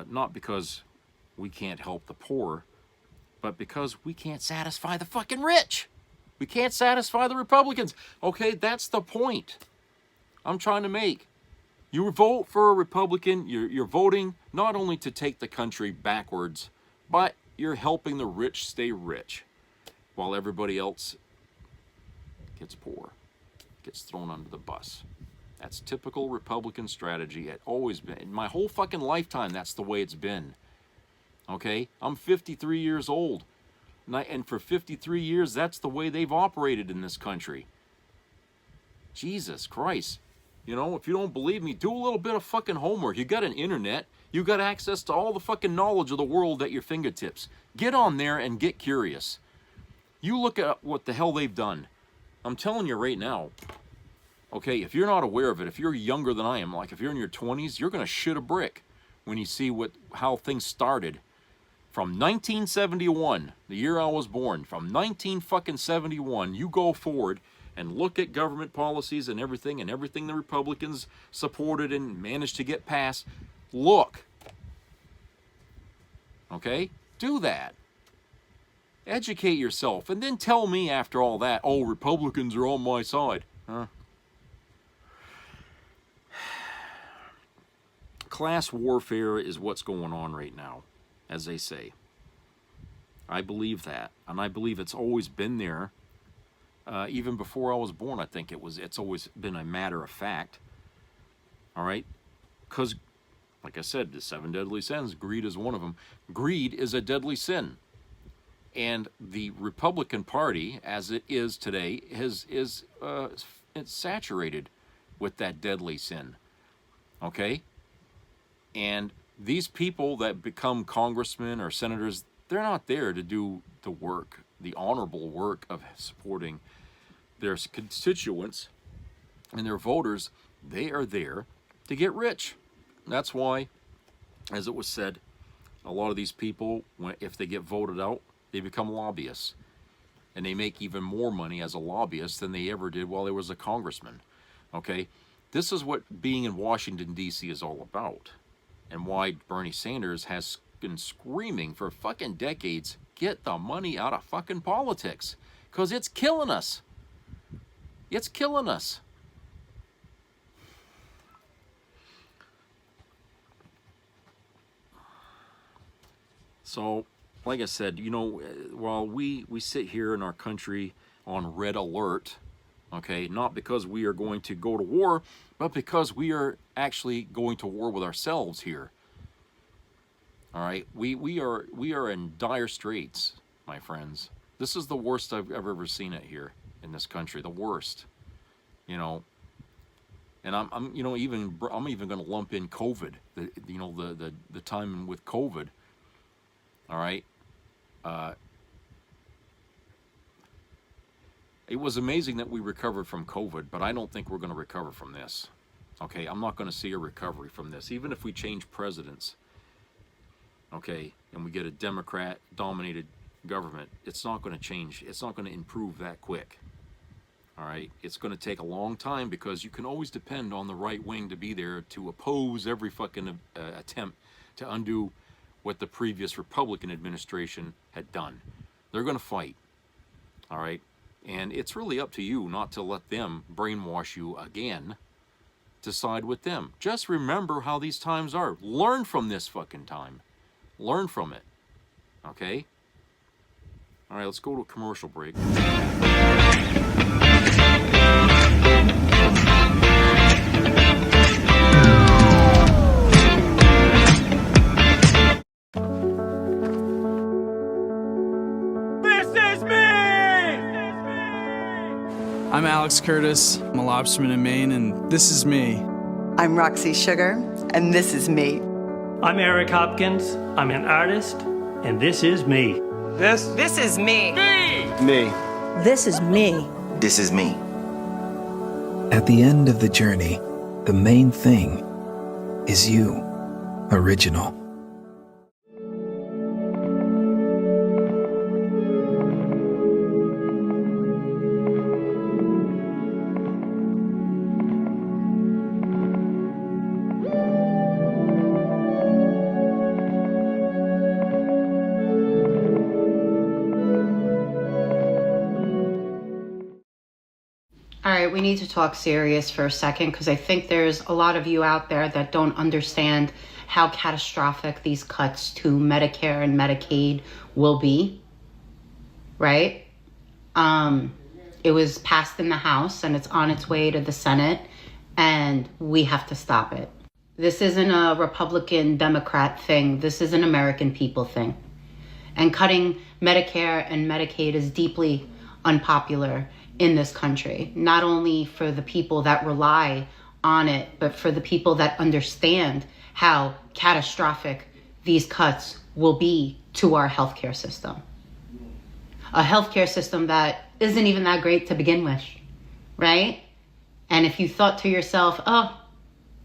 not because we can't help the poor, but because we can't satisfy the fucking rich. We can't satisfy the Republicans. Okay, that's the point I'm trying to make. You vote for a Republican, you're voting not only to take the country backwards, but you're helping the rich stay rich, while everybody else gets poor, gets thrown under the bus. That's typical Republican strategy. It's always been. In my whole fucking lifetime, that's the way it's been. Okay? I'm 53 years old. And for 53 years, that's the way they've operated in this country. Jesus Christ. You know, if you don't believe me, do a little bit of fucking homework. You got an internet. You got access to all the fucking knowledge of the world at your fingertips. Get on there and get curious. You look at what the hell they've done. I'm telling you right now. Okay, if you're not aware of it, if you're younger than I am, like if you're in your 20s, you're going to shit a brick when you see how things started. From 1971, the year I was born, from 1971, you go forward and look at government policies and everything the Republicans supported and managed to get passed. Look. Okay? Do that. Educate yourself. And then tell me after all that, oh, Republicans are on my side. Huh? Class warfare is what's going on right now, as they say. I believe that, and I believe it's always been there. Even before I was born, I think it's always been a matter of fact. All right? Because, like I said, the 7 deadly sins, greed is one of them. Greed is a deadly sin. And the Republican Party, as it is today, it's saturated with that deadly sin. Okay? And these people that become congressmen or senators, they're not there to do the work, the honorable work of supporting their constituents and their voters. They are there to get rich. That's why, as it was said, a lot of these people, if they get voted out, they become lobbyists. And they make even more money as a lobbyist than they ever did while they was a congressman. Okay? This is what being in Washington, D.C. is all about, and why Bernie Sanders has been screaming for fucking decades, get the money out of fucking politics, because it's killing us. It's killing us. So, like I said, you know, while we sit here in our country on red alert, okay, not because we are going to go to war, but because we are actually going to war with ourselves here. All right, we are in dire straits, my friends. This is the worst I've ever seen it here in this country, the worst. You know, and I'm even going to lump in COVID, the time with COVID. All right. It was amazing that we recovered from COVID, but I don't think we're going to recover from this. Okay, I'm not going to see a recovery from this, even if we change presidents. Okay, and we get a Democrat-dominated government, it's not going to change. It's not going to improve that quick. All right, it's going to take a long time because you can always depend on the right wing to be there to oppose every fucking attempt to undo what the previous Republican administration had done. They're going to fight. All right, and it's really up to you not to let them brainwash you again to side with them. Just remember how these times are. Learn from this fucking time. Learn from it. Okay? All right, let's go to a commercial break. I'm Alex Curtis. I'm a lobsterman in Maine, and this is me. I'm Roxy Sugar, and this is me. I'm Eric Hopkins. I'm an artist, and this is me. This is me. Me. This is me. This is me. At the end of the journey, the main thing is you, original. All right, we need to talk serious for a second because I think there's a lot of you out there that don't understand how catastrophic these cuts to Medicare and Medicaid will be, right? It was passed in the House and it's on its way to the Senate, and we have to stop it. This isn't a Republican Democrat thing. This is an American people thing. And cutting Medicare and Medicaid is deeply unpopular in this country, not only for the people that rely on it, but for the people that understand how catastrophic these cuts will be to our healthcare system. A healthcare system that isn't even that great to begin with, right? And if you thought to yourself, oh,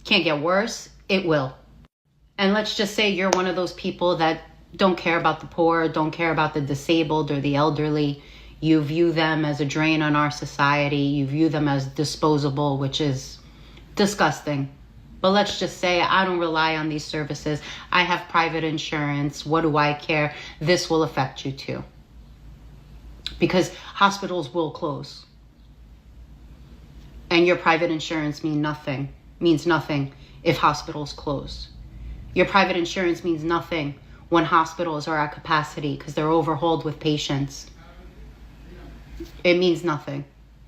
can't get worse, it will. And let's just say you're one of those people that don't care about the poor, don't care about the disabled or the elderly. You view them as a drain on our society. You view them as disposable, which is disgusting. But let's just say I don't rely on these services. I have private insurance. What do I care? This will affect you too. Because hospitals will close. And your private insurance means nothing if hospitals close. Your private insurance means nothing when hospitals are at capacity because they're overhauled with patients. It means nothing.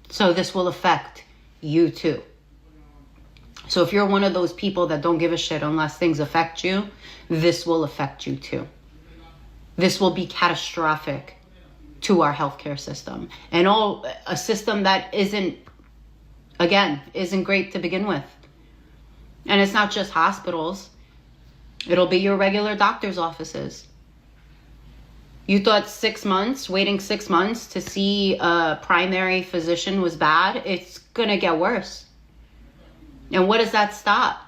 So this will affect you too. So if you're one of those people that don't give a shit unless things affect you, this will affect you too. This will be catastrophic to our healthcare system. And a system that isn't great to begin with. And it's not just hospitals. It'll be your regular doctor's offices. You thought waiting 6 months to see a primary physician was bad. It's gonna get worse. And what does that stop?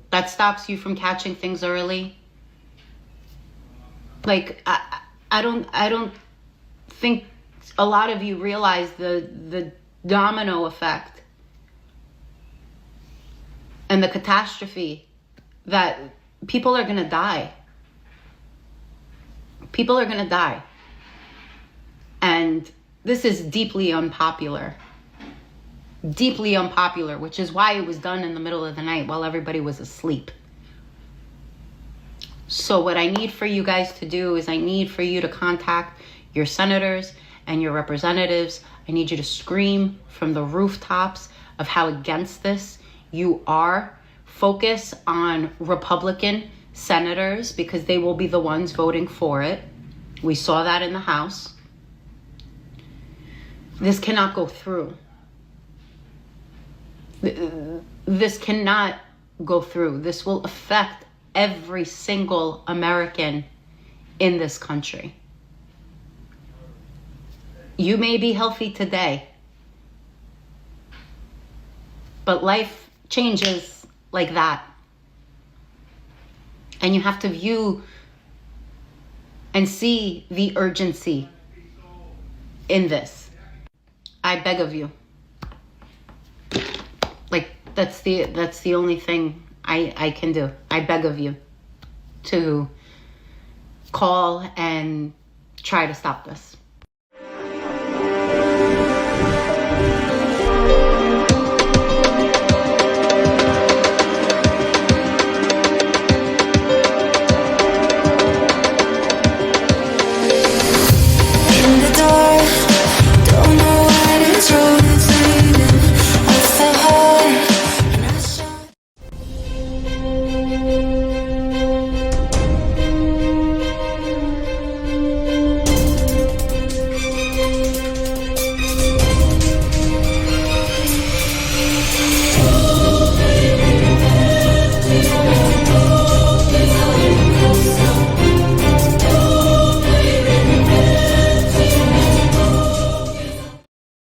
That stops you from catching things early. Like, I don't think a lot of you realize the domino effect and the catastrophe that people are going to die. People are going to die. And this is deeply unpopular. Deeply unpopular, which is why it was done in the middle of the night while everybody was asleep. So what I need for you guys to do is I need for you to contact your senators and your representatives. I need you to scream from the rooftops of how against this you are. Focus on Republican senators because they will be the ones voting for it. We saw that in the House. This cannot go through. This cannot go through. This will affect every single American in this country. You may be healthy today, but life changes like that. And you have to view and see the urgency in this. I beg of you. Like, that's the only thing I can do. I beg of you to call and try to stop this.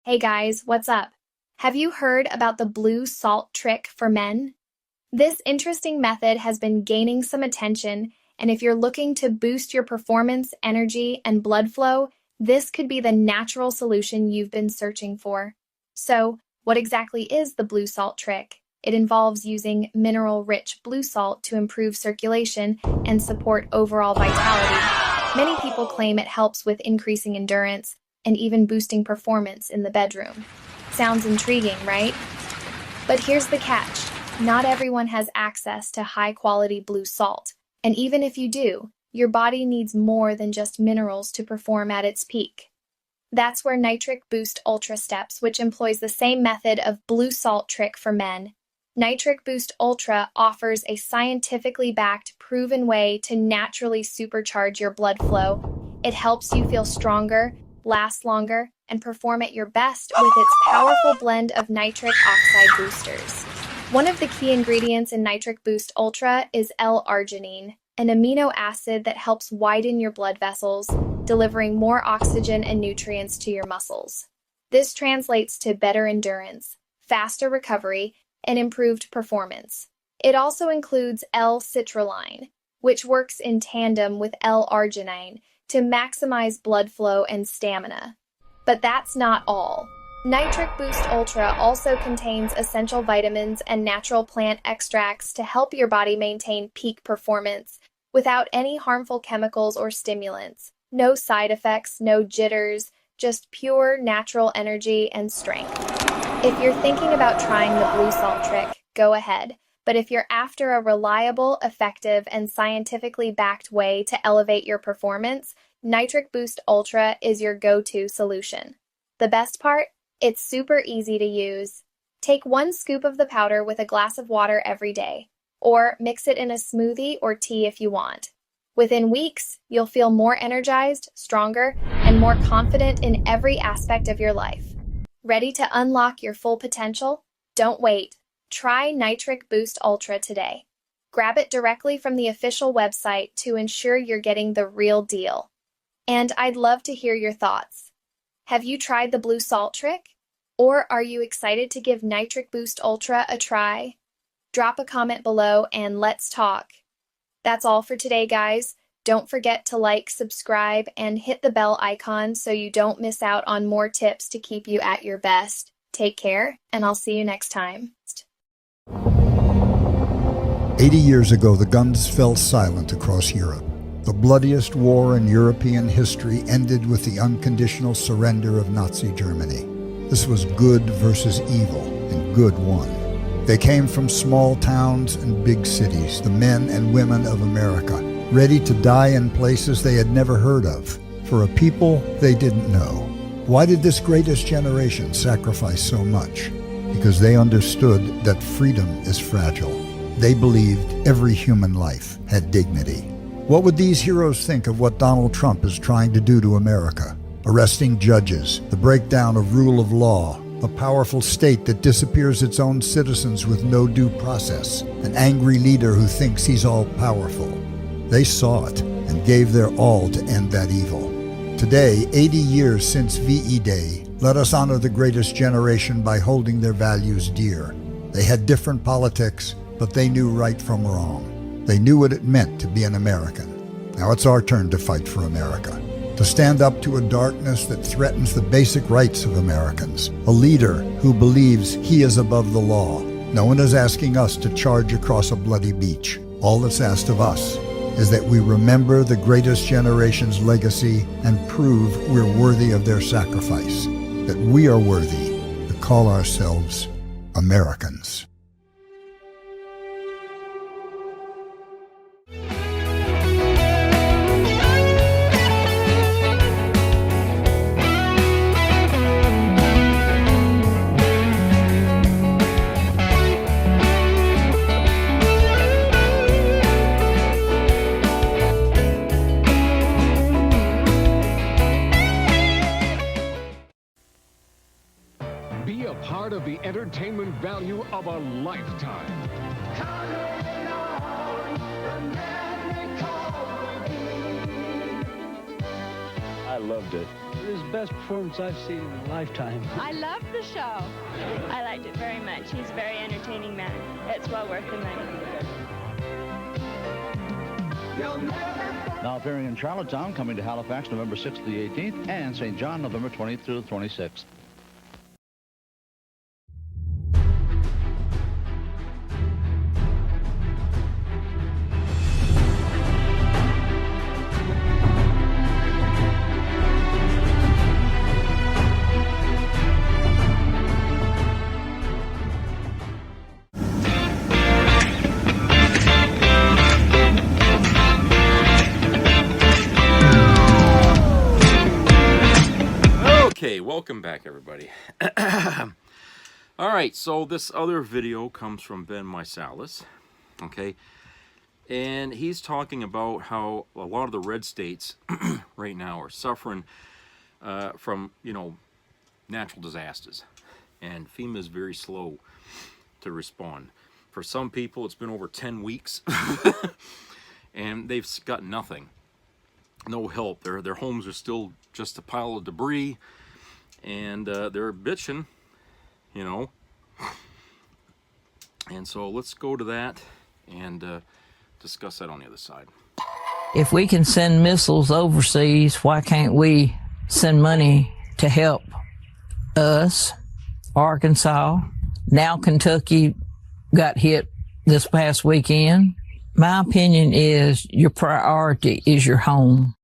Hey guys, what's up? Have you heard about the blue salt trick for men? This interesting method has been gaining some attention, and if you're looking to boost your performance, energy, and blood flow, this could be the natural solution you've been searching for. So, what exactly is the blue salt trick? It involves using mineral-rich blue salt to improve circulation and support overall vitality. Many people claim it helps with increasing endurance and even boosting performance in the bedroom. Sounds intriguing, right? But here's the catch. Not everyone has access to high-quality blue salt. And even if you do, your body needs more than just minerals to perform at its peak. That's where Nitric Boost Ultra steps, which employs the same method of blue salt trick for men. Nitric Boost Ultra offers a scientifically backed, proven way to naturally supercharge your blood flow. It helps you feel stronger, last longer, and perform at your best with its powerful blend of nitric oxide boosters. One of the key ingredients in Nitric Boost Ultra is L-arginine, an amino acid that helps widen your blood vessels, delivering more oxygen and nutrients to your muscles. This translates to better endurance, faster recovery, and improved performance. It also includes L-citrulline, which works in tandem with L-arginine to maximize blood flow and stamina. But that's not all. Nitric Boost Ultra also contains essential vitamins and natural plant extracts to help your body maintain peak performance without any harmful chemicals or stimulants. No side effects, no jitters, just pure natural energy and strength. If you're thinking about trying the blue salt trick, go ahead. But if you're after a reliable, effective, and scientifically backed way to elevate your performance, Nitric Boost Ultra is your go-to solution. The best part? It's super easy to use. Take 1 scoop of the powder with a glass of water every day, or mix it in a smoothie or tea if you want. Within weeks, you'll feel more energized, stronger, and more confident in every aspect of your life. Ready to unlock your full potential? Don't wait. Try Nitric Boost Ultra today. Grab it directly from the official website to ensure you're getting the real deal. And I'd love to hear your thoughts. Have you tried the blue salt trick? Or are you excited to give Nitric Boost Ultra a try? Drop a comment below and let's talk. That's all for today, guys. Don't forget to like, subscribe, and hit the bell icon so you don't miss out on more tips to keep you at your best. Take care, and I'll see you next time. 80 years ago, the guns fell silent across Europe. The bloodiest war in European history ended with the unconditional surrender of Nazi Germany. This was good versus evil, and good won. They came from small towns and big cities, the men and women of America, ready to die in places they had never heard of, for a people they didn't know. Why did this greatest generation sacrifice so much? Because they understood that freedom is fragile. They believed every human life had dignity. What would these heroes think of what Donald Trump is trying to do to America? Arresting judges, the breakdown of rule of law, a powerful state that disappears its own citizens with no due process, an angry leader who thinks he's all-powerful. They saw it and gave their all to end that evil. Today, 80 years since VE Day, let us honor the greatest generation by holding their values dear. They had different politics, but they knew right from wrong. They knew what it meant to be an American. Now it's our turn to fight for America, to stand up to a darkness that threatens the basic rights of Americans, a leader who believes he is above the law. No one is asking us to charge across a bloody beach. All that's asked of us is that we remember the greatest generation's legacy and prove we're worthy of their sacrifice, that we are worthy to call ourselves Americans. Be a part of the entertainment value of a lifetime. I loved it. It was the best performance I've seen in a lifetime. I loved the show. I liked it very much. He's a very entertaining man. It's well worth the money. Now appearing in Charlottetown, coming to Halifax November 6th to the 18th, and St. John November 20th through the 26th. Okay, welcome back, everybody. All right, so this other video comes from Ben Meiselas, okay? And he's talking about how a lot of the red states right now are suffering from, you know, natural disasters. And FEMA is very slow to respond. For some people, it's been over 10 weeks, and they've got nothing. No help. Their homes are still just a pile of debris. And they're bitching, you know. And so let's go to that and discuss that on the other side. If we can send missiles overseas, why can't we send money to help us, Arkansas? Now Kentucky got hit this past weekend. My opinion is your priority is your home.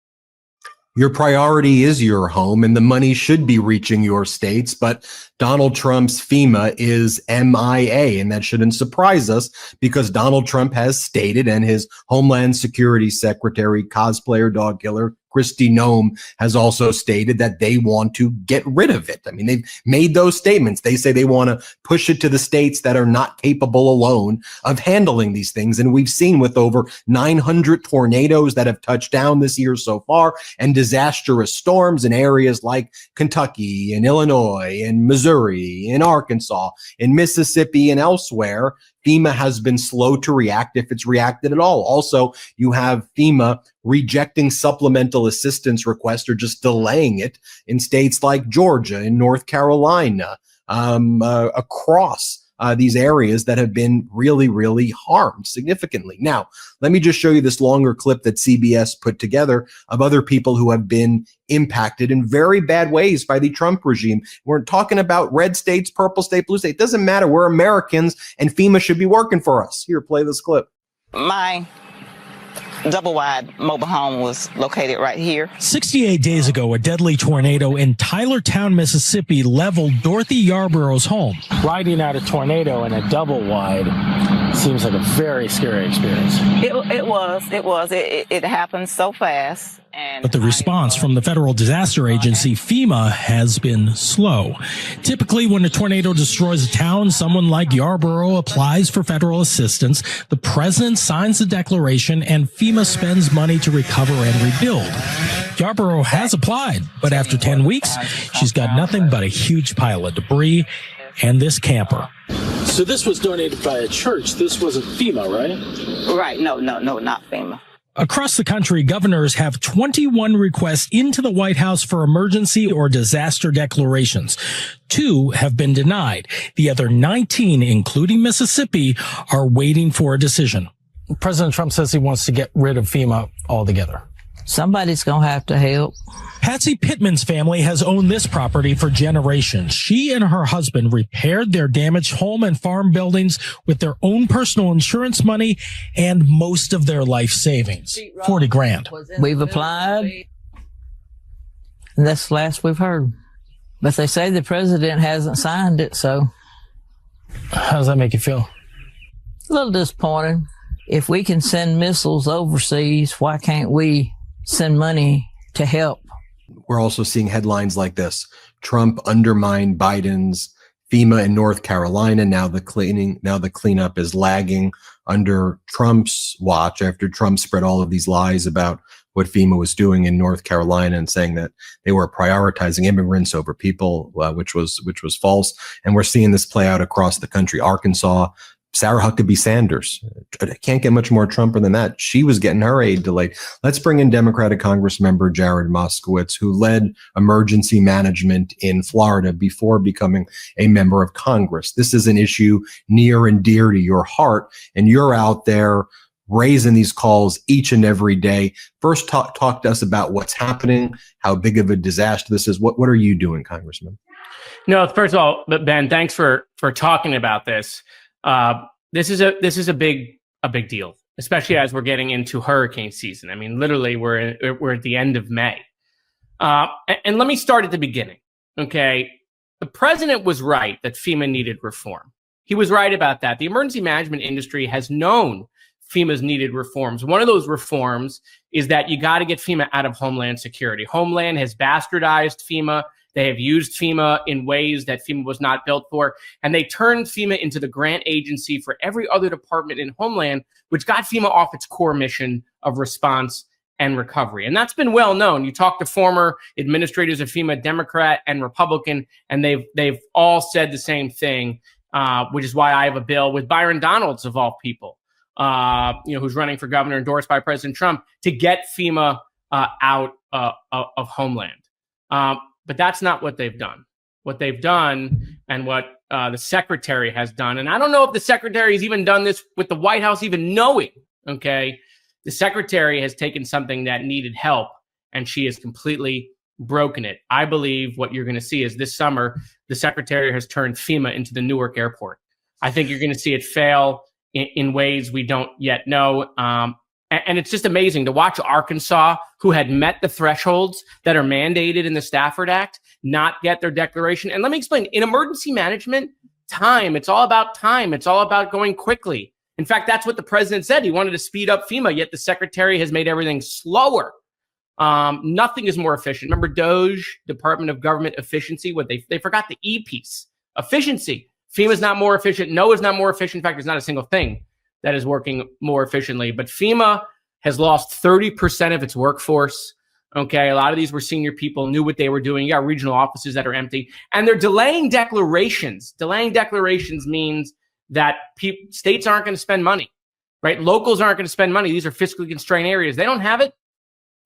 Your priority is your home, and the money should be reaching your states, but Donald Trump's FEMA is MIA, and that shouldn't surprise us because Donald Trump has stated, and his Homeland Security Secretary, cosplayer dog killer, Kristi Noem, has also stated that they want to get rid of it. I mean, they've made those statements. They say they want to push it to the states that are not capable alone of handling these things. And we've seen with over 900 tornadoes that have touched down this year so far, and disastrous storms in areas like Kentucky and Illinois and Missouri and Arkansas and Mississippi and elsewhere, FEMA has been slow to react, if it's reacted at all. Also, you have FEMA rejecting supplemental assistance requests or just delaying it in states like Georgia and North Carolina, across these areas that have been really, really harmed significantly. Now, let me just show you this longer clip that CBS put together of other people who have been impacted in very bad ways by the Trump regime. We're talking about red states, purple state, blue state. It doesn't matter. We're Americans, and FEMA should be working for us. Here, play this clip. My double-wide mobile home was located right here. 68 days ago, a deadly tornado in Tylertown, Mississippi leveled Dorothy Yarborough's home. Riding out a tornado in a double-wide seems like a very scary experience. It was. It happened so fast. But the response from the federal disaster agency, FEMA, has been slow. Typically, when a tornado destroys a town, someone like Yarborough applies for federal assistance. The president signs the declaration, and FEMA spends money to recover and rebuild. Yarborough has applied, but after 10 weeks, she's got nothing but a huge pile of debris and this camper. So this was donated by a church. This wasn't FEMA, right? Right. No, not FEMA. Across the country, governors have 21 requests into the White House for emergency or disaster declarations. 2 have been denied. The other 19, including Mississippi, are waiting for a decision. President Trump says he wants to get rid of FEMA altogether. Somebody's going to have to help. Patsy Pittman's family has owned this property for generations. She and her husband repaired their damaged home and farm buildings with their own personal insurance money and most of their life savings, $40,000. We've applied, and that's the last we've heard. But they say the president hasn't signed it, so. How does that make you feel? A little disappointed. If we can send missiles overseas, why can't we send money to help? We're also seeing headlines like this. Trump undermined Biden's FEMA in North Carolina. Now the cleanup is lagging under Trump's watch after Trump spread all of these lies about what FEMA was doing in North Carolina and saying that they were prioritizing immigrants over people, which was false. And we're seeing this play out across the country. Arkansas, Sarah Huckabee Sanders. Can't get much more Trumper than that. She was getting her aid delayed. Let's bring in Democratic Congress member Jared Moskowitz, who led emergency management in Florida before becoming a member of Congress. This is an issue near and dear to your heart, and you're out there raising these calls each and every day. First, talk to us about what's happening, how big of a disaster this is. What are you doing, Congressman? No, first of all, Ben, thanks for talking about this. This is a big deal, especially as we're getting into hurricane season. I mean, literally, we're at the end of May. And let me start at the beginning. Okay, the president was right that FEMA needed reform. He was right about that. The emergency management industry has known FEMA's needed reforms. One of those reforms is that you got to get FEMA out of Homeland Security. Homeland has bastardized FEMA. They have used FEMA in ways that FEMA was not built for, and they turned FEMA into the grant agency for every other department in Homeland, which got FEMA off its core mission of response and recovery. And that's been well known. You talk to former administrators of FEMA, Democrat and Republican, and they've all said the same thing, which is why I have a bill with Byron Donalds, of all people, who's running for governor, endorsed by President Trump, to get FEMA out of Homeland. But that's not what they've done. What they've done and what the secretary has done, and I don't know if the secretary has even done this with the White House even knowing, okay? The secretary has taken something that needed help, and she has completely broken it. I believe what you're going to see is this summer, the secretary has turned FEMA into the Newark airport. I think you're going to see it fail in ways we don't yet know. And it's just amazing to watch Arkansas, who had met the thresholds that are mandated in the Stafford Act, not get their declaration. And let me explain, in emergency management, it's all about time. It's all about going quickly. In fact, that's what the president said. He wanted to speed up FEMA, yet the secretary has made everything slower. Nothing is more efficient. Remember DOGE, Department of Government Efficiency, they forgot the E piece, efficiency. FEMA is not more efficient. NOAA is not more efficient. In fact, there's not a single thing that is working more efficiently. But FEMA has lost 30% of its workforce. Okay, a lot of these were senior people, knew what they were doing. You got regional offices that are empty. And they're delaying declarations. Delaying declarations means that states aren't going to spend money, right? Locals aren't going to spend money. These are fiscally constrained areas. They don't have it.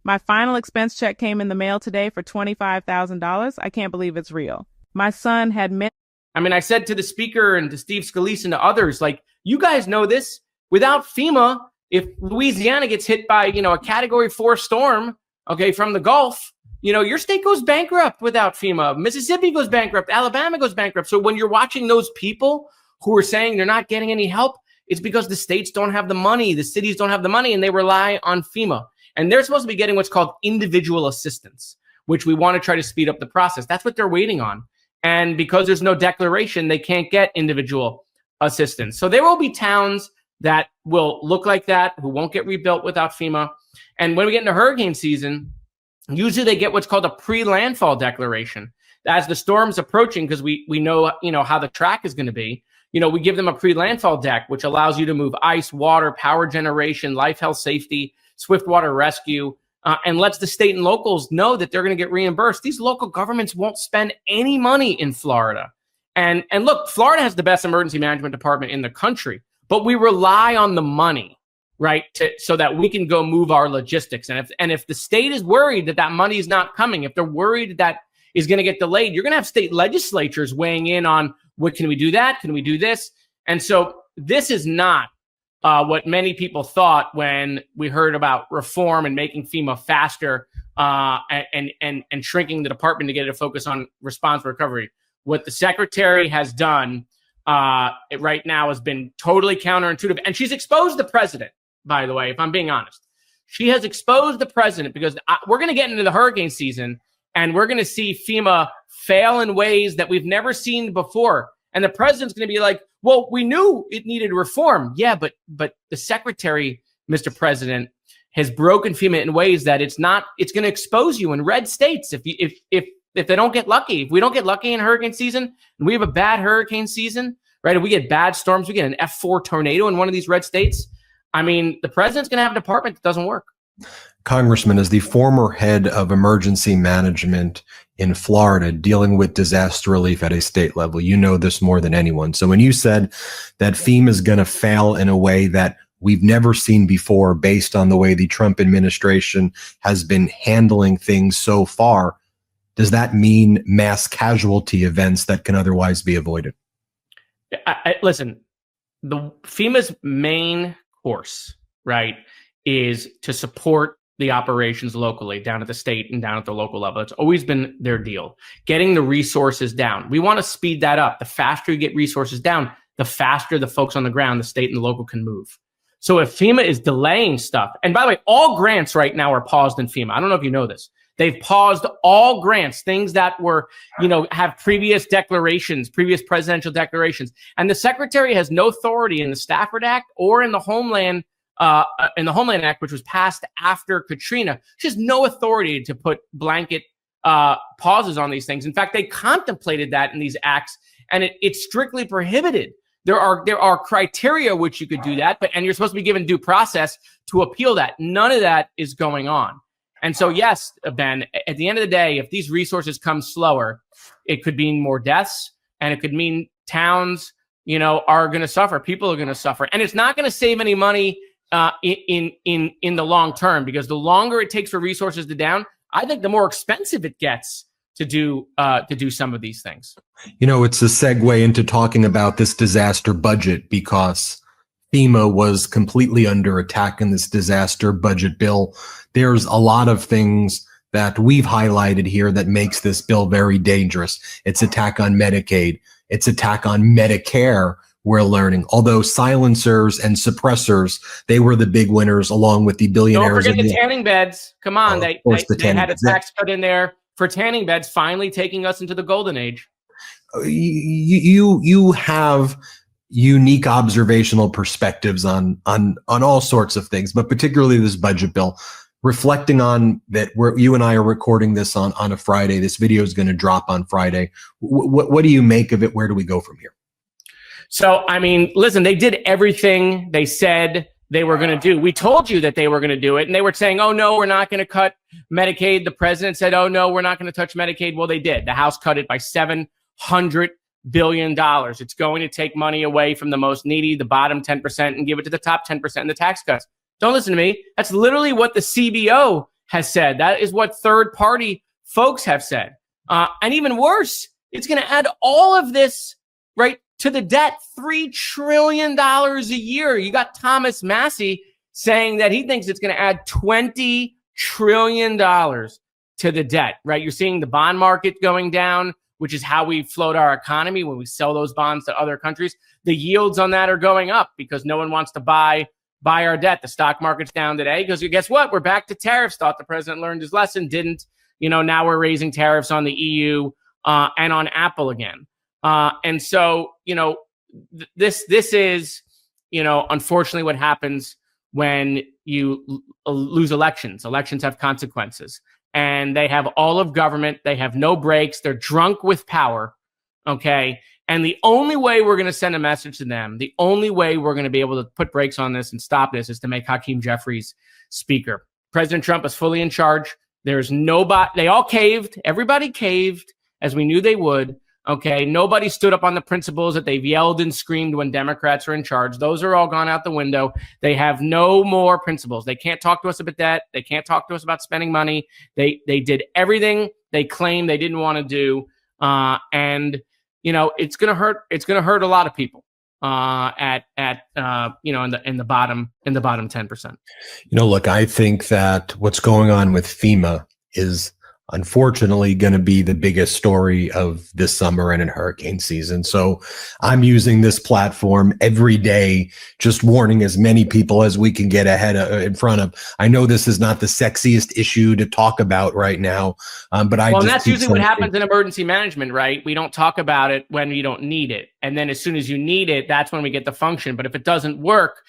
My final expense check came in the mail today for $25,000. I can't believe it's real. My son had I said to the speaker and to Steve Scalise and to others, like, you guys know this. Without FEMA, if Louisiana gets hit by, a Category 4 storm, okay, from the Gulf, your state goes bankrupt without FEMA. Mississippi goes bankrupt. Alabama goes bankrupt. So when you're watching those people who are saying they're not getting any help, It's because the states don't have the money, the cities don't have the money, and they rely on FEMA. And they're supposed to be getting what's called individual assistance, which we want to try to speed up the process. That's what they're waiting on. And because there's no declaration, they can't get individual assistance. So there will be towns that will look like that, who won't get rebuilt without FEMA. And when we get into hurricane season, usually they get what's called a pre-landfall declaration. As the storm's approaching, because we know, how the track is going to be, we give them a pre-landfall deck, which allows you to move ice, water, power generation, life, health, safety, swift water rescue, and lets the state and locals know that they're going to get reimbursed. These local governments won't spend any money in Florida. And look, Florida has the best emergency management department in the country, but we rely on the money, right, so that we can go move our logistics. And if the state is worried that money is not coming, if they're worried that is going to get delayed, you're going to have state legislatures weighing in on, what can we do that? Can we do this? And so this is not what many people thought when we heard about reform and making FEMA faster and shrinking the department to get it to focus on response recovery. What the secretary has done right now has been totally counterintuitive. And she's exposed the president, by the way, if I'm being honest. She has exposed the president because we're going to get into the hurricane season and we're going to see FEMA fail in ways that we've never seen before. And the president's going to be like, well, we knew it needed reform. Yeah, but the secretary, Mr. President, has broken FEMA in ways that it's going to expose you in red states if they don't get lucky. If we don't get lucky in hurricane season and we have a bad hurricane season, right? If we get bad storms, we get an F4 tornado in one of these red states. I mean, the president's going to have a department that doesn't work. Congressman, as the former head of emergency management in Florida dealing with disaster relief at a state level, you know this more than anyone. So when you said that FEMA is going to fail in a way that we've never seen before based on the way the Trump administration has been handling things so far, does that mean mass casualty events that can otherwise be avoided? Listen, the FEMA's main course, right, is to support the operations locally, down at the state and down at the local level. It's always been their deal. Getting the resources down. We want to speed that up. The faster you get resources down, the faster the folks on the ground, the state and the local, can move. So if FEMA is delaying stuff, and by the way, all grants right now are paused in FEMA. I don't know if you know this. They've paused all grants, things that were, have previous declarations, previous presidential declarations. And the secretary has no authority in the Stafford Act or in the Homeland Act, which was passed after Katrina. She has no authority to put blanket pauses on these things. In fact, they contemplated that in these acts, and it's strictly prohibited. There are criteria which you could do that, and you're supposed to be given due process to appeal that. None of that is going on. And so, yes, Ben, at the end of the day, if these resources come slower, it could mean more deaths, and it could mean towns, are going to suffer. People are going to suffer, and it's not going to save any money in the long term, because the longer it takes for resources to down, I think the more expensive it gets to do some of these things. It's a segue into talking about this disaster budget, because FEMA was completely under attack in this disaster budget bill. There's a lot of things that we've highlighted here that makes this bill very dangerous. It's attack on Medicaid. It's attack on Medicare, we're learning. Although silencers and suppressors, they were the big winners, along with the billionaires. Don't forget the tanning beds. Come on, they had a tax cut in there for tanning beds, finally taking us into the golden age. You have unique observational perspectives on all sorts of things, but particularly this budget bill. Reflecting on that, you and I are recording this on a Friday. This video is going to drop on Friday. What do you make of it? Where do we go from here? So, I mean, listen, they did everything they said they were going to do. We told you that they were going to do it, and they were saying, oh, no, we're not going to cut Medicaid. The president said, oh, no, we're not going to touch Medicaid. Well, they did. The House cut it by $700 billion. It's going to take money away from the most needy, the bottom 10%, and give it to the top 10% in the tax cuts. Don't listen to me. That's literally what the CBO has said. That is what third-party folks have said. And even worse, it's going to add all of this, right, to the debt, $3 trillion a year. You got Thomas Massie saying that he thinks it's going to add $20 trillion to the debt, right? You're seeing the bond market going down. which is how we float our economy when we sell those bonds to other countries, the yields on that are going up because no one wants to buy our debt. The stock market's down today because guess what? We're back to tariffs. Thought the president learned his lesson, didn't. Now we're raising tariffs on the EU and on Apple again. And so, this is, unfortunately what happens when you lose elections. Elections have consequences, and they have all of government. They have no breaks. They're drunk with power. Okay. And the only way we're going to send a message to them, the only way we're going to be able to put brakes on this and stop this is to make Hakeem Jeffries speaker. President Trump is fully in charge. There's nobody, they all caved. Everybody caved as we knew they would. Okay. Nobody stood up on the principles that they've yelled and screamed when Democrats are in charge. Those are all gone out the window. They have no more principles. They can't talk to us about debt. They can't talk to us about spending money. They did everything they claimed they didn't want to do. And it's going to hurt. It's going to hurt a lot of people in the bottom 10%. Look, I think that what's going on with FEMA is unfortunately going to be the biggest story of this summer and in hurricane season. So I'm using this platform every day, just warning as many people as we can get in front of. I know this is not the sexiest issue to talk about right now, but that's usually what happens in emergency management, right? We don't talk about it when you don't need it. And then as soon as you need it, that's when we get the function. But if it doesn't work,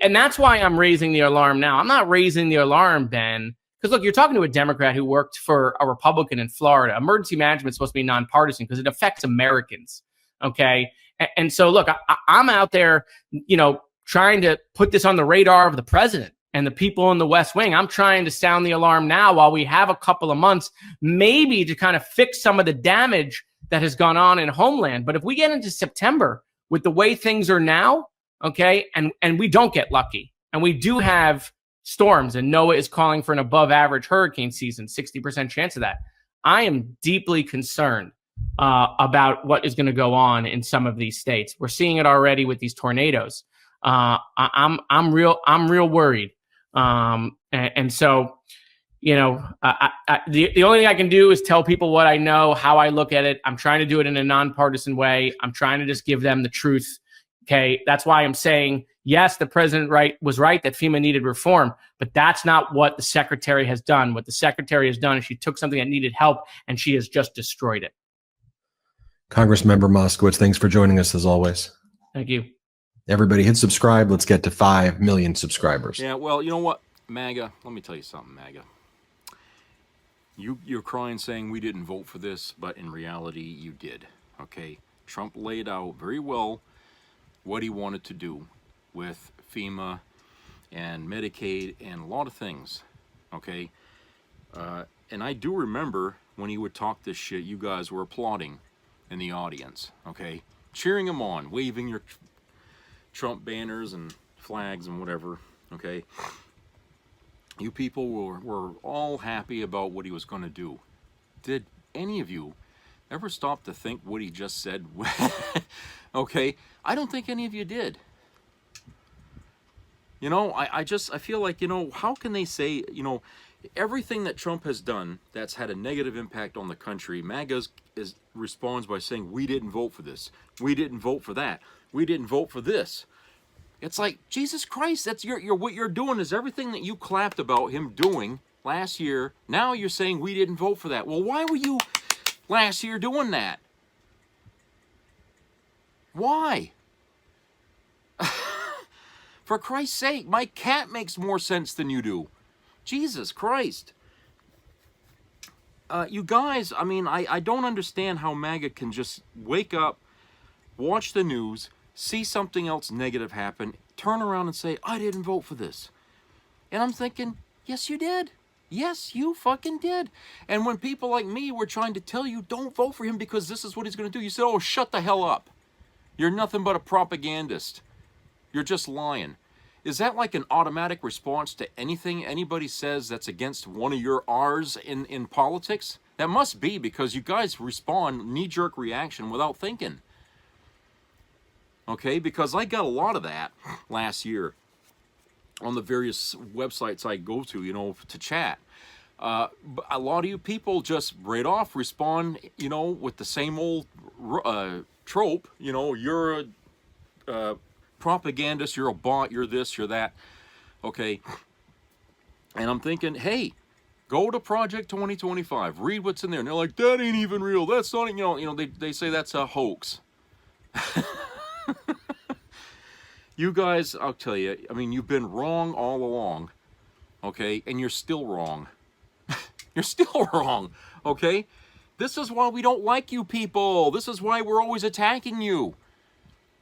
and that's why I'm raising the alarm now. I'm not raising the alarm, Ben, because look, you're talking to a Democrat who worked for a Republican in Florida. Emergency management is supposed to be nonpartisan because it affects Americans. Okay. And so look, I'm out there, trying to put this on the radar of the president and the people in the West Wing. I'm trying to sound the alarm now while we have a couple of months, maybe to kind of fix some of the damage that has gone on in Homeland. But if we get into September with the way things are now, okay, and we don't get lucky, and we do have storms, and NOAA is calling for an above average hurricane season, 60% chance of that, I am deeply concerned about what is going to go on in some of these states. We're seeing it already with these tornadoes. I'm real worried. And so, the only thing I can do is tell people what I know, how I look at it. I'm trying to do it in a nonpartisan way. I'm trying to just give them the truth. Okay. That's why I'm saying, yes, the president was right that FEMA needed reform, but that's not what the secretary has done. What the secretary has done is she took something that needed help and she has just destroyed it. Congressmember Moskowitz, thanks for joining us as always. Thank you. Everybody hit subscribe. Let's get to 5 million subscribers. Yeah, well, you know what, MAGA, let me tell you something, MAGA. You're crying saying we didn't vote for this, but in reality, you did, okay? Trump laid out very well what he wanted to do with FEMA and Medicaid and a lot of things, okay? And I do remember when he would talk this shit, you guys were applauding in the audience, okay? Cheering him on, waving your Trump banners and flags and whatever, okay? You people were all happy about what he was going to do. Did any of you ever stop to think what he just said? Okay, I don't think any of you did. I feel like, how can they say, everything that Trump has done that's had a negative impact on the country, MAGA responds by saying, we didn't vote for this. We didn't vote for that. We didn't vote for this. It's like, Jesus Christ, that's what you're doing is everything that you clapped about him doing last year. Now you're saying we didn't vote for that. Well, why were you last year doing that? Why? For Christ's sake, my cat makes more sense than you do. Jesus Christ. You guys, I don't understand how MAGA can just wake up, watch the news, see something else negative happen, turn around and say, I didn't vote for this. And I'm thinking, yes, you did. Yes, you fucking did. And when people like me were trying to tell you, don't vote for him because this is what he's going to do, you said, oh, shut the hell up. You're nothing but a propagandist. You're just lying. Is that like an automatic response to anything anybody says that's against one of your R's in politics? That must be, because you guys respond knee-jerk reaction without thinking. Okay, because I got a lot of that last year on the various websites I go to, to chat. But a lot of you people just right off respond, you know, with the same old trope. You know, you're a propagandist, you're a bot, you're this, you're that. Okay. And I'm thinking, hey, go to Project 2025, read what's in there. And they're like, that ain't even real. That's not, you know, they say that's a hoax. You guys, I'll tell you, I mean, you've been wrong all along, okay? And you're still wrong. You're still wrong, okay? This is why we don't like you people. This is why we're always attacking you.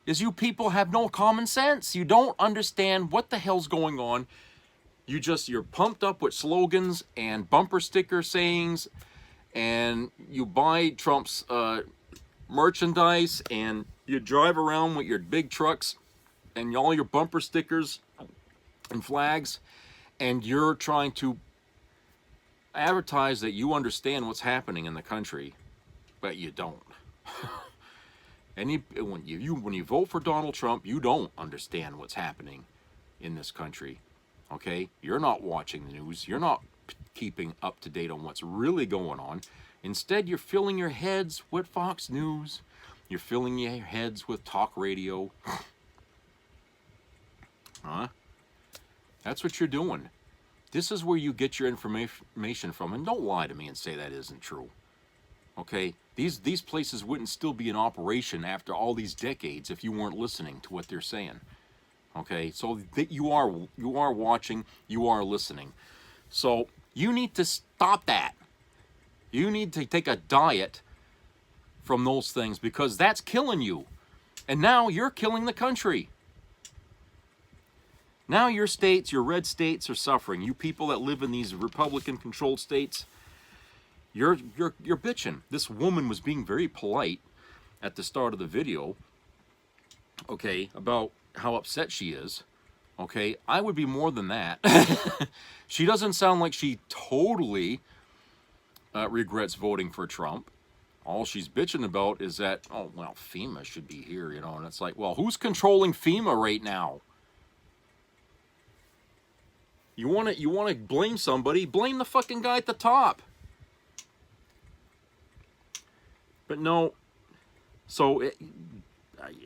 Is you people have no common sense. You don't understand what the hell's going on. You're pumped up with slogans and bumper sticker sayings, and you buy Trump's merchandise, and you drive around with your big trucks and all your bumper stickers and flags, and you're trying to advertise that you understand what's happening in the country, but you don't. When you vote for Donald Trump, you don't understand what's happening in this country. Okay? You're not watching the news. You're not keeping up to date on what's really going on. Instead, you're filling your heads with Fox News. You're filling your heads with talk radio. Huh? That's what you're doing. This is where you get your information from. And don't lie to me and say that isn't true. Okay? These places wouldn't still be in operation after all these decades if you weren't listening to what they're saying. Okay? So you are watching, you are listening. So you need to stop that. You need to take a diet from those things, because that's killing you. And now you're killing the country. Now your states, your red states, are suffering. You people that live in these Republican-controlled states, you're bitching. This woman was being very polite at the start of the video, okay, about how upset she is. Okay, I would be more than that. She doesn't sound like she totally regrets voting for Trump. All she's bitching about is that, oh, well, FEMA should be here, you know, and it's like, well, who's controlling FEMA right now? You want to blame somebody, blame the fucking guy at the top. But no, so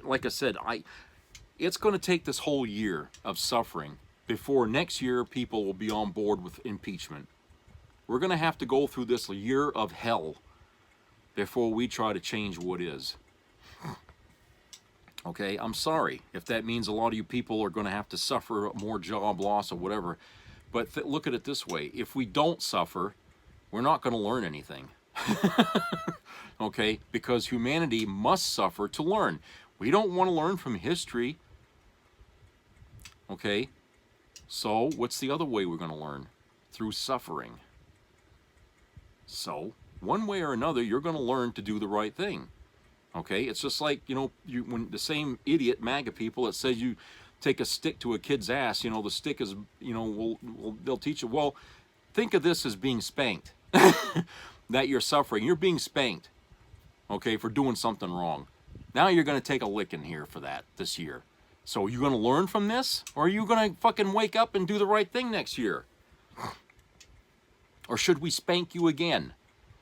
like I said, it's going to take this whole year of suffering before next year people will be on board with impeachment. We're going to have to go through this year of hell before we try to change what is. Okay, I'm sorry if that means a lot of you people are going to have to suffer more job loss or whatever. But look at it this way. If we don't suffer, we're not going to learn anything. Okay, because humanity must suffer to learn. We don't want to learn from history. Okay, so what's the other way we're going to learn? Through suffering. So, one way or another, you're going to learn to do the right thing. Okay, it's just like, you know, when the same idiot MAGA people that says you take a stick to a kid's ass, you know, the stick is, you know, they'll teach you. Well, think of this as being spanked. That you're suffering. You're being spanked, okay, for doing something wrong. Now you're going to take a licking here for that this year. So are you going to learn from this? Or are you going to fucking wake up and do the right thing next year? Or should we spank you again?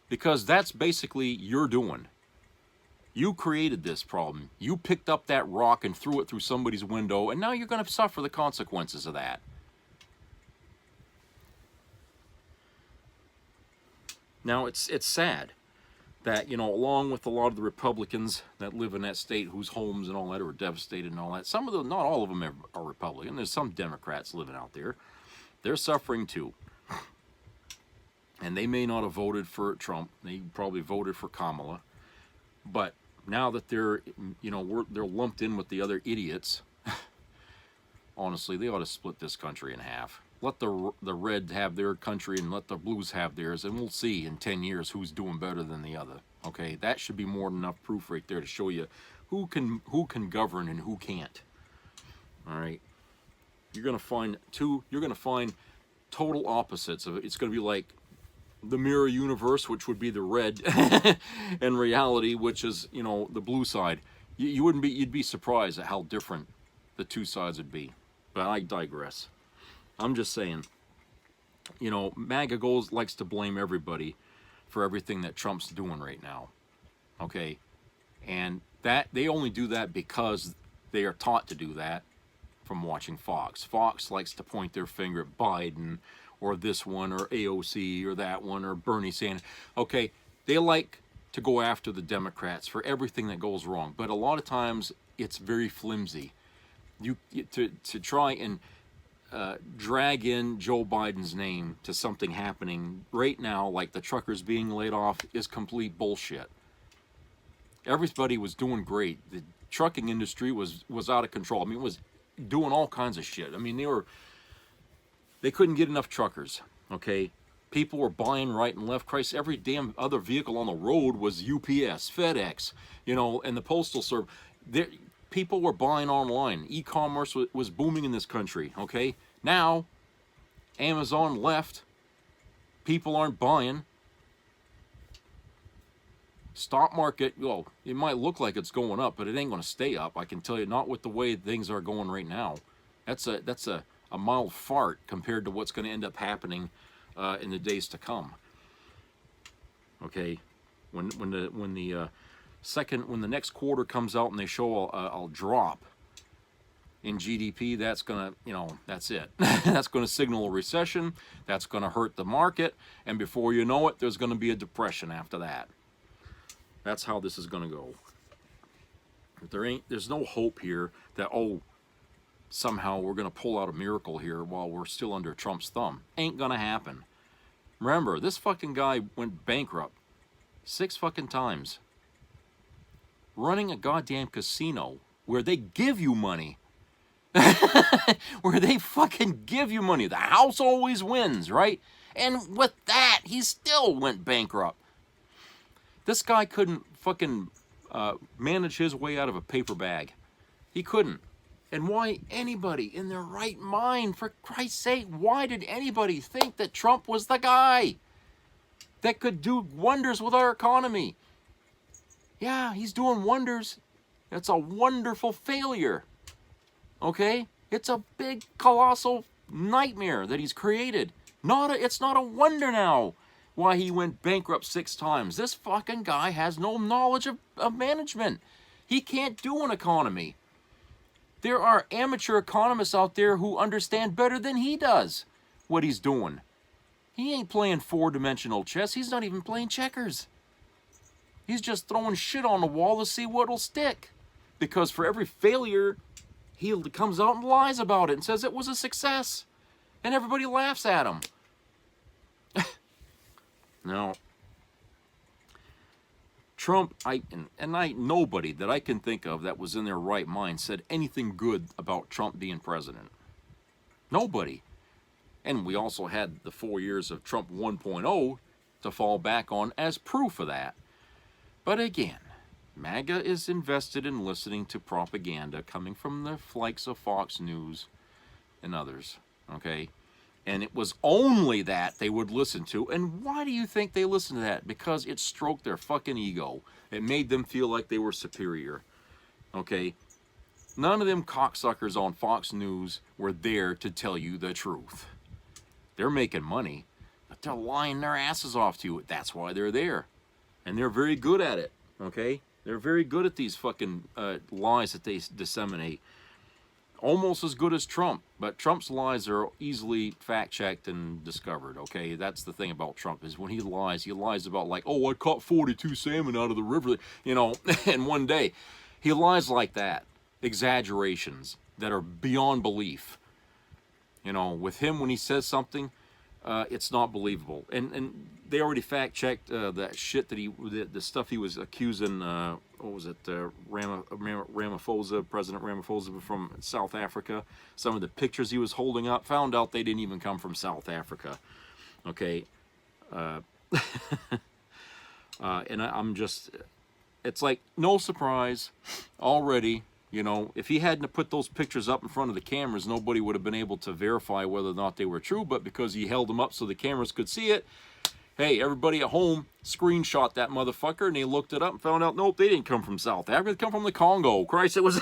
Because that's basically your doing. You created this problem. You picked up that rock and threw it through somebody's window, and now you're going to suffer the consequences of that. Now, it's sad that, you know, along with a lot of the Republicans that live in that state whose homes and all that are devastated and all that, some of them, not all of them are Republican. There's some Democrats living out there. They're suffering too. And they may not have voted for Trump. They probably voted for Kamala. But now that they're, you know, they're lumped in with the other idiots, honestly, they ought to split this country in half. Let the red have their country and let the blues have theirs, and we'll see in 10 years who's doing better than the other. Okay, that should be more than enough proof right there to show you who can govern and who can't. All right, you're gonna find total opposites of it. It's gonna be like the mirror universe, which would be the red, and reality, which is, you know, the blue side. You'd be surprised at how different the two sides would be. But I digress. I'm just saying, you know, MAGA likes to blame everybody for everything that Trump's doing right now. Okay, and that they only do that because they are taught to do that from watching Fox. Fox likes to point their finger at Biden or this one or AOC or that one or Bernie Sanders. Okay, they like to go after the Democrats for everything that goes wrong, but a lot of times it's very flimsy. To try and drag in Joe Biden's name to something happening right now, like the truckers being laid off, is complete bullshit. Everybody was doing great. The trucking industry was out of control. I mean, it was doing all kinds of shit. I mean, they couldn't get enough truckers, okay? People were buying right and left. Christ, every damn other vehicle on the road was UPS, FedEx, you know, and the Postal Service. People were buying online. E-commerce was booming in this country, okay? Now, Amazon left. People aren't buying. Stock market, well, it might look like it's going up, but it ain't going to stay up. I can tell you, not with the way things are going right now. That's a mild fart compared to what's going to end up happening in the days to come. Okay, when the next quarter comes out and they show a drop in GDP, that's gonna, you know, that's it. That's going to signal a recession. That's going to hurt the market, and before you know it, there's going to be a depression after that. That's how this is going to go. There's no hope here that, oh, somehow we're going to pull out a miracle here while we're still under Trump's thumb. Ain't going to happen. Remember, this fucking guy went bankrupt 6 fucking times. Running a goddamn casino where they give you money. Where they fucking give you money. The house always wins, right? And with that, he still went bankrupt. This guy couldn't fucking manage his way out of a paper bag. He couldn't. And why anybody in their right mind, for Christ's sake, why did anybody think that Trump was the guy that could do wonders with our economy? Yeah, he's doing wonders. It's a wonderful failure. Okay? It's a big, colossal nightmare that he's created. It's not a wonder now why he went bankrupt 6 times. This fucking guy has no knowledge of management. He can't do an economy. There are amateur economists out there who understand better than he does what he's doing. He ain't playing 4-dimensional chess. He's not even playing checkers. He's just throwing shit on the wall to see what'll stick. Because for every failure, he comes out and lies about it and says it was a success. And everybody laughs at him. Now, Trump, nobody that I can think of that was in their right mind said anything good about Trump being president. Nobody. And we also had the 4 years of Trump 1.0 to fall back on as proof of that. But again, MAGA is invested in listening to propaganda coming from the likes of Fox News and others, okay? And it was only that they would listen to. And why do you think they listened to that? Because it stroked their fucking ego. It made them feel like they were superior. Okay? None of them cocksuckers on Fox News were there to tell you the truth. They're making money, but they're lying their asses off to you. That's why they're there. And they're very good at it. Okay? They're very good at these fucking lies that they disseminate. Almost as good as Trump, but Trump's lies are easily fact-checked and discovered, okay? That's the thing about Trump, is when he lies about like, oh, I caught 42 salmon out of the river, you know, in one day. He lies like that. Exaggerations that are beyond belief. You know, with him, when he says something, it's not believable. And they already fact-checked that shit that the stuff he was accusing, what was it, Ramaphosa, President Ramaphosa from South Africa. Some of the pictures he was holding up, found out they didn't even come from South Africa. Okay. And I'm just, it's like, no surprise already. You know, if he hadn't put those pictures up in front of the cameras, nobody would have been able to verify whether or not they were true. But because he held them up so the cameras could see it, hey, everybody at home screenshot that motherfucker, and they looked it up and found out, nope, they didn't come from South Africa. They come from the Congo. Christ, it was...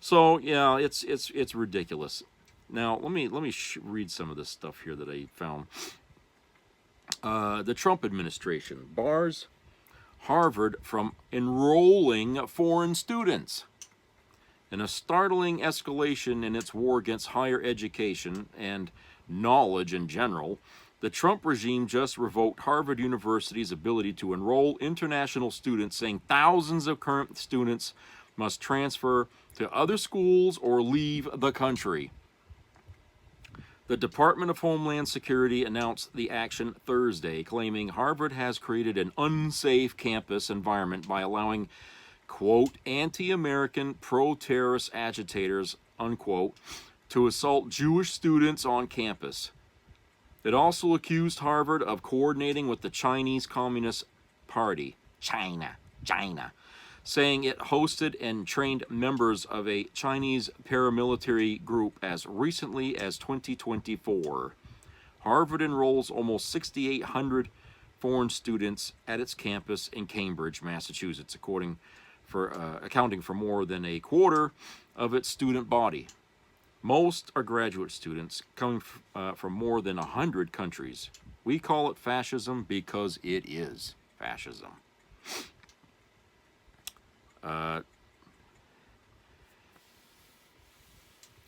So, yeah, it's ridiculous. Now, let me read some of this stuff here that I found. The Trump administration bars Harvard from enrolling foreign students. In a startling escalation in its war against higher education and knowledge in general, the Trump regime just revoked Harvard University's ability to enroll international students, saying thousands of current students must transfer to other schools or leave the country. The Department of Homeland Security announced the action Thursday, claiming Harvard has created an unsafe campus environment by allowing, quote, anti-American pro-terrorist agitators, unquote, to assault Jewish students on campus. It also accused Harvard of coordinating with the Chinese Communist Party, China, saying it hosted and trained members of a Chinese paramilitary group as recently as 2024. Harvard enrolls almost 6,800 foreign students at its campus in Cambridge, Massachusetts, accounting for more than a quarter of its student body. Most are graduate students coming from more than 100 countries. We call it fascism because it is fascism.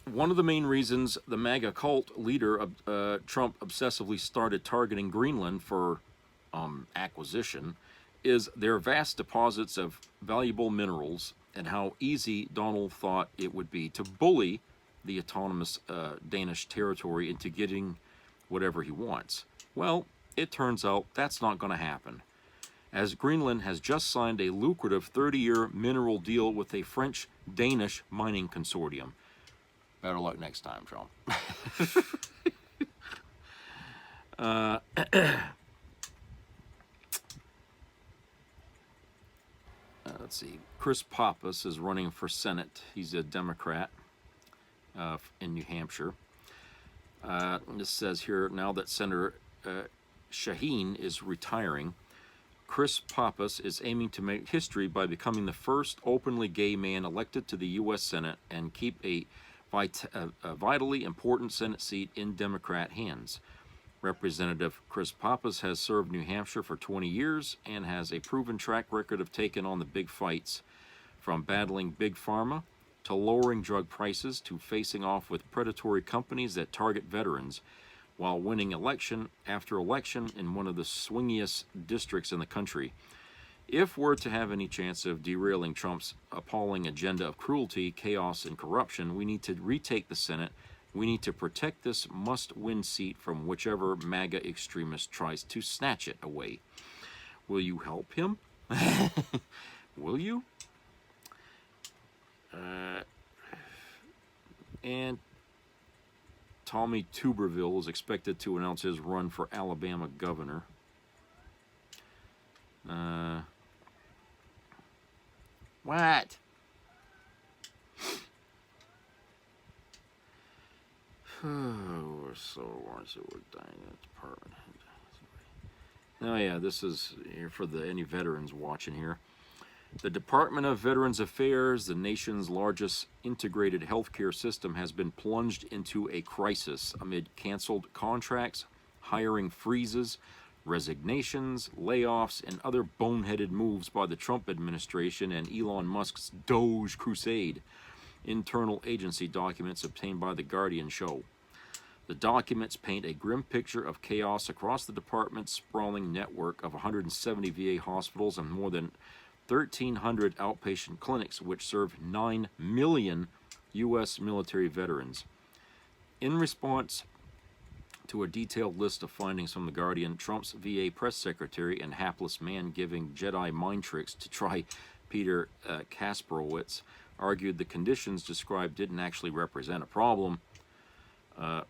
One of the main reasons the MAGA cult leader Trump obsessively started targeting Greenland for acquisition is their vast deposits of valuable minerals and how easy Donald thought it would be to bully the autonomous Danish territory into getting whatever he wants. Well, it turns out that's not going to happen, as Greenland has just signed a lucrative 30-year mineral deal with a French-Danish mining consortium. Better luck next time, Trump. Let's see. Chris Pappas is running for Senate. He's a Democrat in New Hampshire. This says here, now that Senator Shaheen is retiring, Chris Pappas is aiming to make history by becoming the first openly gay man elected to the U.S. Senate and keep a vitally important Senate seat in Democrat hands. Representative Chris Pappas has served New Hampshire for 20 years and has a proven track record of taking on the big fights, from battling Big Pharma to lowering drug prices to facing off with predatory companies that target veterans, while winning election after election in one of the swingiest districts in the country. If we're to have any chance of derailing Trump's appalling agenda of cruelty, chaos, and corruption, we need to retake the Senate. We need to protect this must-win seat from whichever MAGA extremist tries to snatch it away. Will you help him? Will you? And Tommy Tuberville is expected to announce his run for Alabama governor. What? Department. Oh yeah, this is here for any veterans watching here. The Department of Veterans Affairs, the nation's largest integrated healthcare system, has been plunged into a crisis amid canceled contracts, hiring freezes, resignations, layoffs, and other boneheaded moves by the Trump administration and Elon Musk's Doge crusade, internal agency documents obtained by The Guardian show. The documents paint a grim picture of chaos across the department's sprawling network of 170 VA hospitals and more than 1,300 outpatient clinics, which serve 9 million U.S. military veterans. In response to a detailed list of findings from The Guardian, Trump's VA press secretary and hapless man giving Jedi mind tricks to try Peter Kasperowitz argued the conditions described didn't actually represent a problem.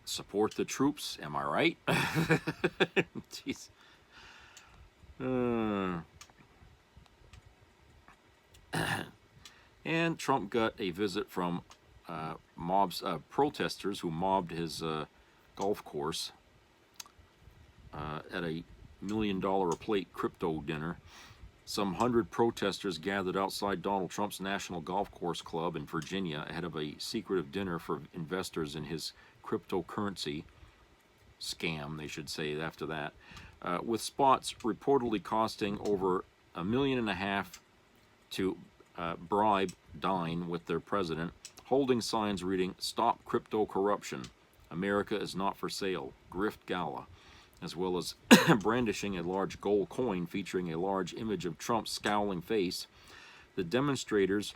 Support the troops, am I right? Jeez. And Trump got a visit from protesters who mobbed his golf course at a $1 million a plate crypto dinner. Some 100 protesters gathered outside Donald Trump's National Golf Course Club in Virginia ahead of a secretive dinner for investors in his cryptocurrency scam, they should say after that, with spots reportedly costing over $1.5 million to bribe dine with their president, holding signs reading, "Stop Crypto Corruption, America is not for sale, Grift Gala," as well as brandishing a large gold coin featuring a large image of Trump's scowling face. The demonstrators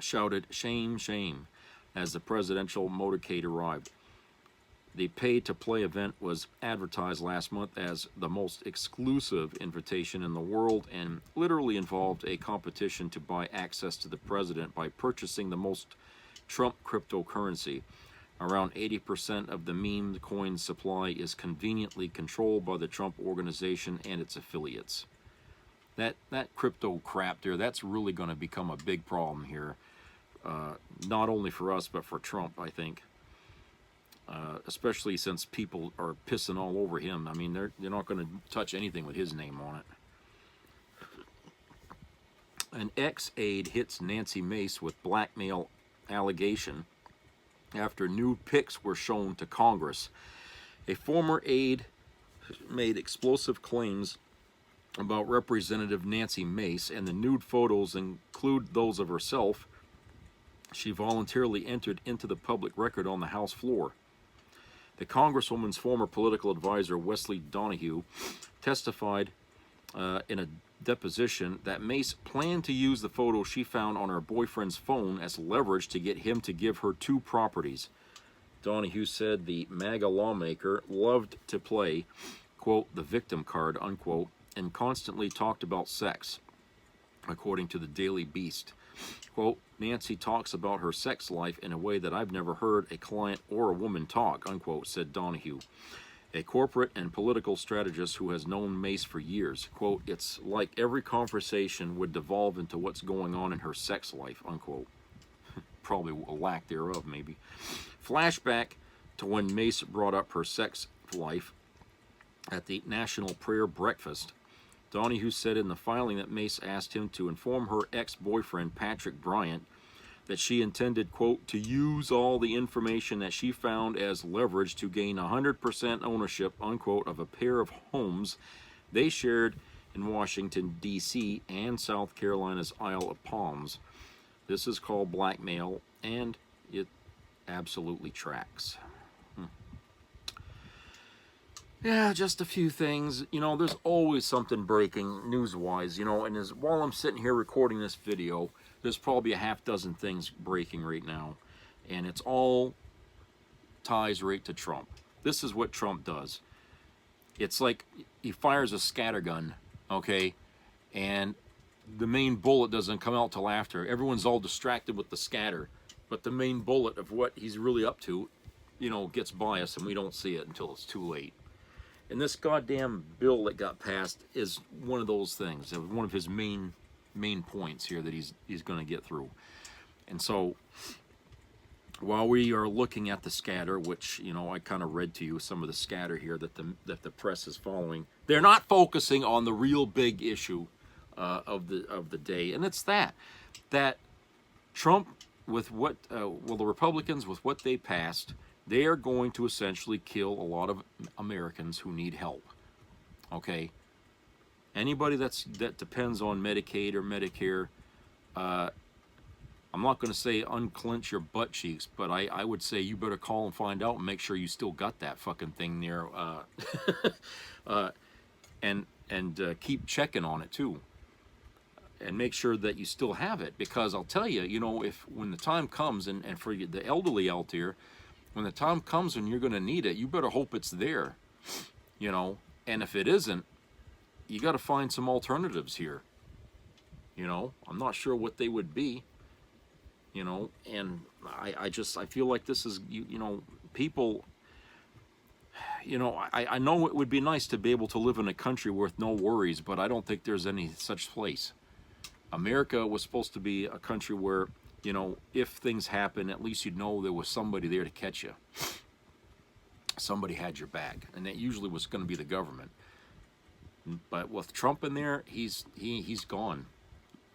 shouted, "Shame, shame," as the presidential motorcade arrived. The pay-to-play event was advertised last month as the most exclusive invitation in the world and literally involved a competition to buy access to the president by purchasing the most Trump cryptocurrency. Around 80% of the memed coin supply is conveniently controlled by the Trump Organization and its affiliates. That crypto crap there, that's really going to become a big problem here. Not only for us, but for Trump, I think. Especially since people are pissing all over him. I mean, they're not going to touch anything with his name on it. An ex-aide hits Nancy Mace with blackmail allegation after nude pics were shown to Congress. A former aide made explosive claims about Representative Nancy Mace, and the nude photos include those of herself. She voluntarily entered into the public record on the House floor. The Congresswoman's former political advisor, Wesley Donahue, testified in a deposition that Mace planned to use the photo she found on her boyfriend's phone as leverage to get him to give her 2 properties. Donahue said the MAGA lawmaker loved to play, quote, the victim card, unquote, and constantly talked about sex, according to the Daily Beast. Quote, Nancy talks about her sex life in a way that I've never heard a client or a woman talk, unquote, said Donahue, a corporate and political strategist who has known Mace for years. Quote, it's like every conversation would devolve into what's going on in her sex life, unquote. Probably a lack thereof, maybe. Flashback to when Mace brought up her sex life at the National Prayer Breakfast. Donahue said in the filing that Mace asked him to inform her ex-boyfriend, Patrick Bryant, that she intended, quote, to use all the information that she found as leverage to gain 100% ownership, unquote, of a pair of homes they shared in Washington, D.C. and South Carolina's Isle of Palms. This is called blackmail, and it absolutely tracks. Yeah, just a few things. You know, there's always something breaking news-wise, you know, and while I'm sitting here recording this video, there's probably a half dozen things breaking right now, and it's all ties right to Trump. This is what Trump does. It's like he fires a scattergun, okay, and the main bullet doesn't come out till after. Everyone's all distracted with the scatter, but the main bullet of what he's really up to, you know, gets by us, and we don't see it until it's too late. And this goddamn bill that got passed is one of those things, one of his main points here that he's going to get through. And so while we are looking at the scatter, which, you know, I kind of read to you some of the scatter here that the press is following, they're not focusing on the real big issue of the day, and it's that Trump, with what the Republicans, with what they passed, they are going to essentially kill a lot of Americans who need help. Okay, anybody that depends on Medicaid or Medicare, I'm not going to say unclench your butt cheeks, but I would say you better call and find out and make sure you still got that fucking thing there, and keep checking on it too, and make sure that you still have it, because I'll tell you, you know, when the time comes, and for the elderly out there, when the time comes when you're going to need it, you better hope it's there, you know. And if it isn't, you got to find some alternatives here. You know, I'm not sure what they would be, you know, and I feel like this is, you know, people, you know, I know it would be nice to be able to live in a country with no worries, but I don't think there's any such place. America was supposed to be a country where, you know, if things happen, at least you'd know there was somebody there to catch you. Somebody had your back, and that usually was going to be the government. But with Trump in there, he's gone.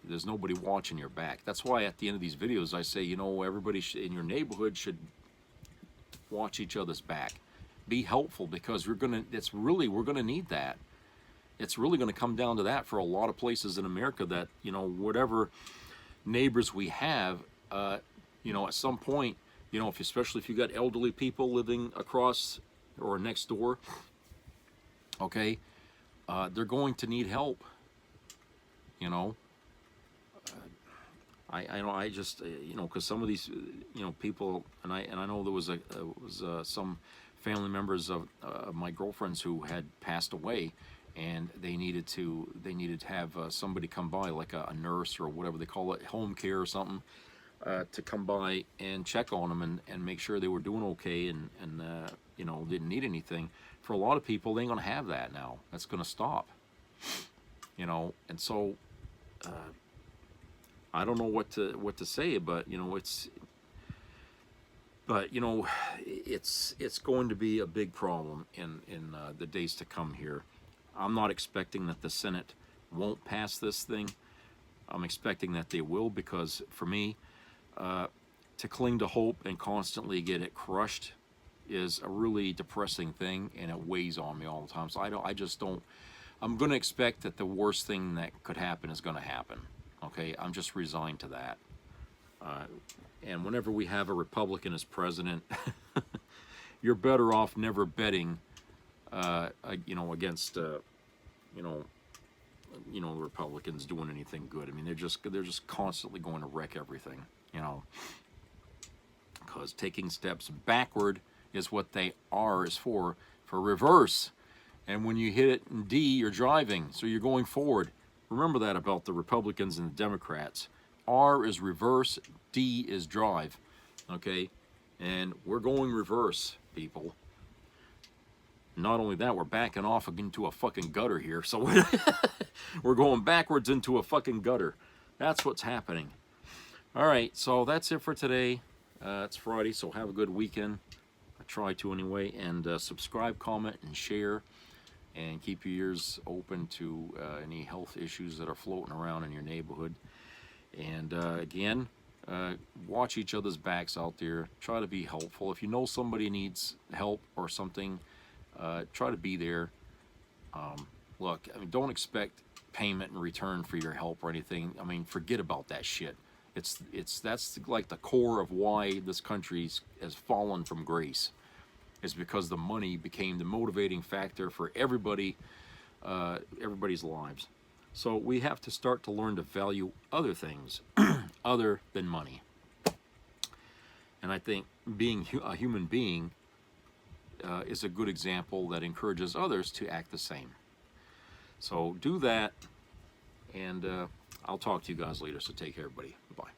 There's nobody watching your back. That's why at the end of these videos I say, you know, everybody in your neighborhood should watch each other's back, be helpful, because we're gonna need that. It's really going to come down to that for a lot of places in America, that, you know, whatever neighbors we have, you know, at some point, you know, especially if you got elderly people living across or next door, okay, they're going to need help, you know. I just, you know, because some of these, you know, people, and I know there was some family members of my girlfriend's who had passed away, and they needed to have somebody come by, like a nurse or whatever they call it, home care or something, to come by and check on them and make sure they were doing okay and you know, didn't need anything. For a lot of people, they ain't gonna have that now. That's gonna stop, you know. And so I don't know what to say, but you know, it's going to be a big problem in the days to come here. I'm not expecting that the Senate won't pass this thing. I'm expecting that they will, because for me, to cling to hope and constantly get it crushed is a really depressing thing, and it weighs on me all the time. So I'm going to expect that the worst thing that could happen is going to happen. Okay, I'm just resigned to that. And whenever we have a Republican as president, you're better off never betting, you know, against, you know, the Republicans doing anything good. I mean, they're just constantly going to wreck everything, you know, because taking steps backward is what they is for reverse. And when you hit it in D, you're driving, so you're going forward. Remember that about the Republicans and the Democrats. R is reverse, D is drive, okay? And we're going reverse, people. Not only that, we're backing off into a fucking gutter here. So we're going backwards into a fucking gutter. That's what's happening. All right, so that's it for today. It's Friday, so have a good weekend. I try to anyway. And subscribe, comment, and share. And keep your ears open to any health issues that are floating around in your neighborhood. And again, watch each other's backs out there. Try to be helpful. If you know somebody needs help or something, try to be there. Look, I mean, don't expect payment in return for your help or anything. I mean, forget about that shit. That's like the core of why this country has fallen from grace. Is because the money became the motivating factor for everybody's lives. So we have to start to learn to value other things other than money. And I think being a human being is a good example that encourages others to act the same. So do that, and I'll talk to you guys later. So take care, everybody. Bye.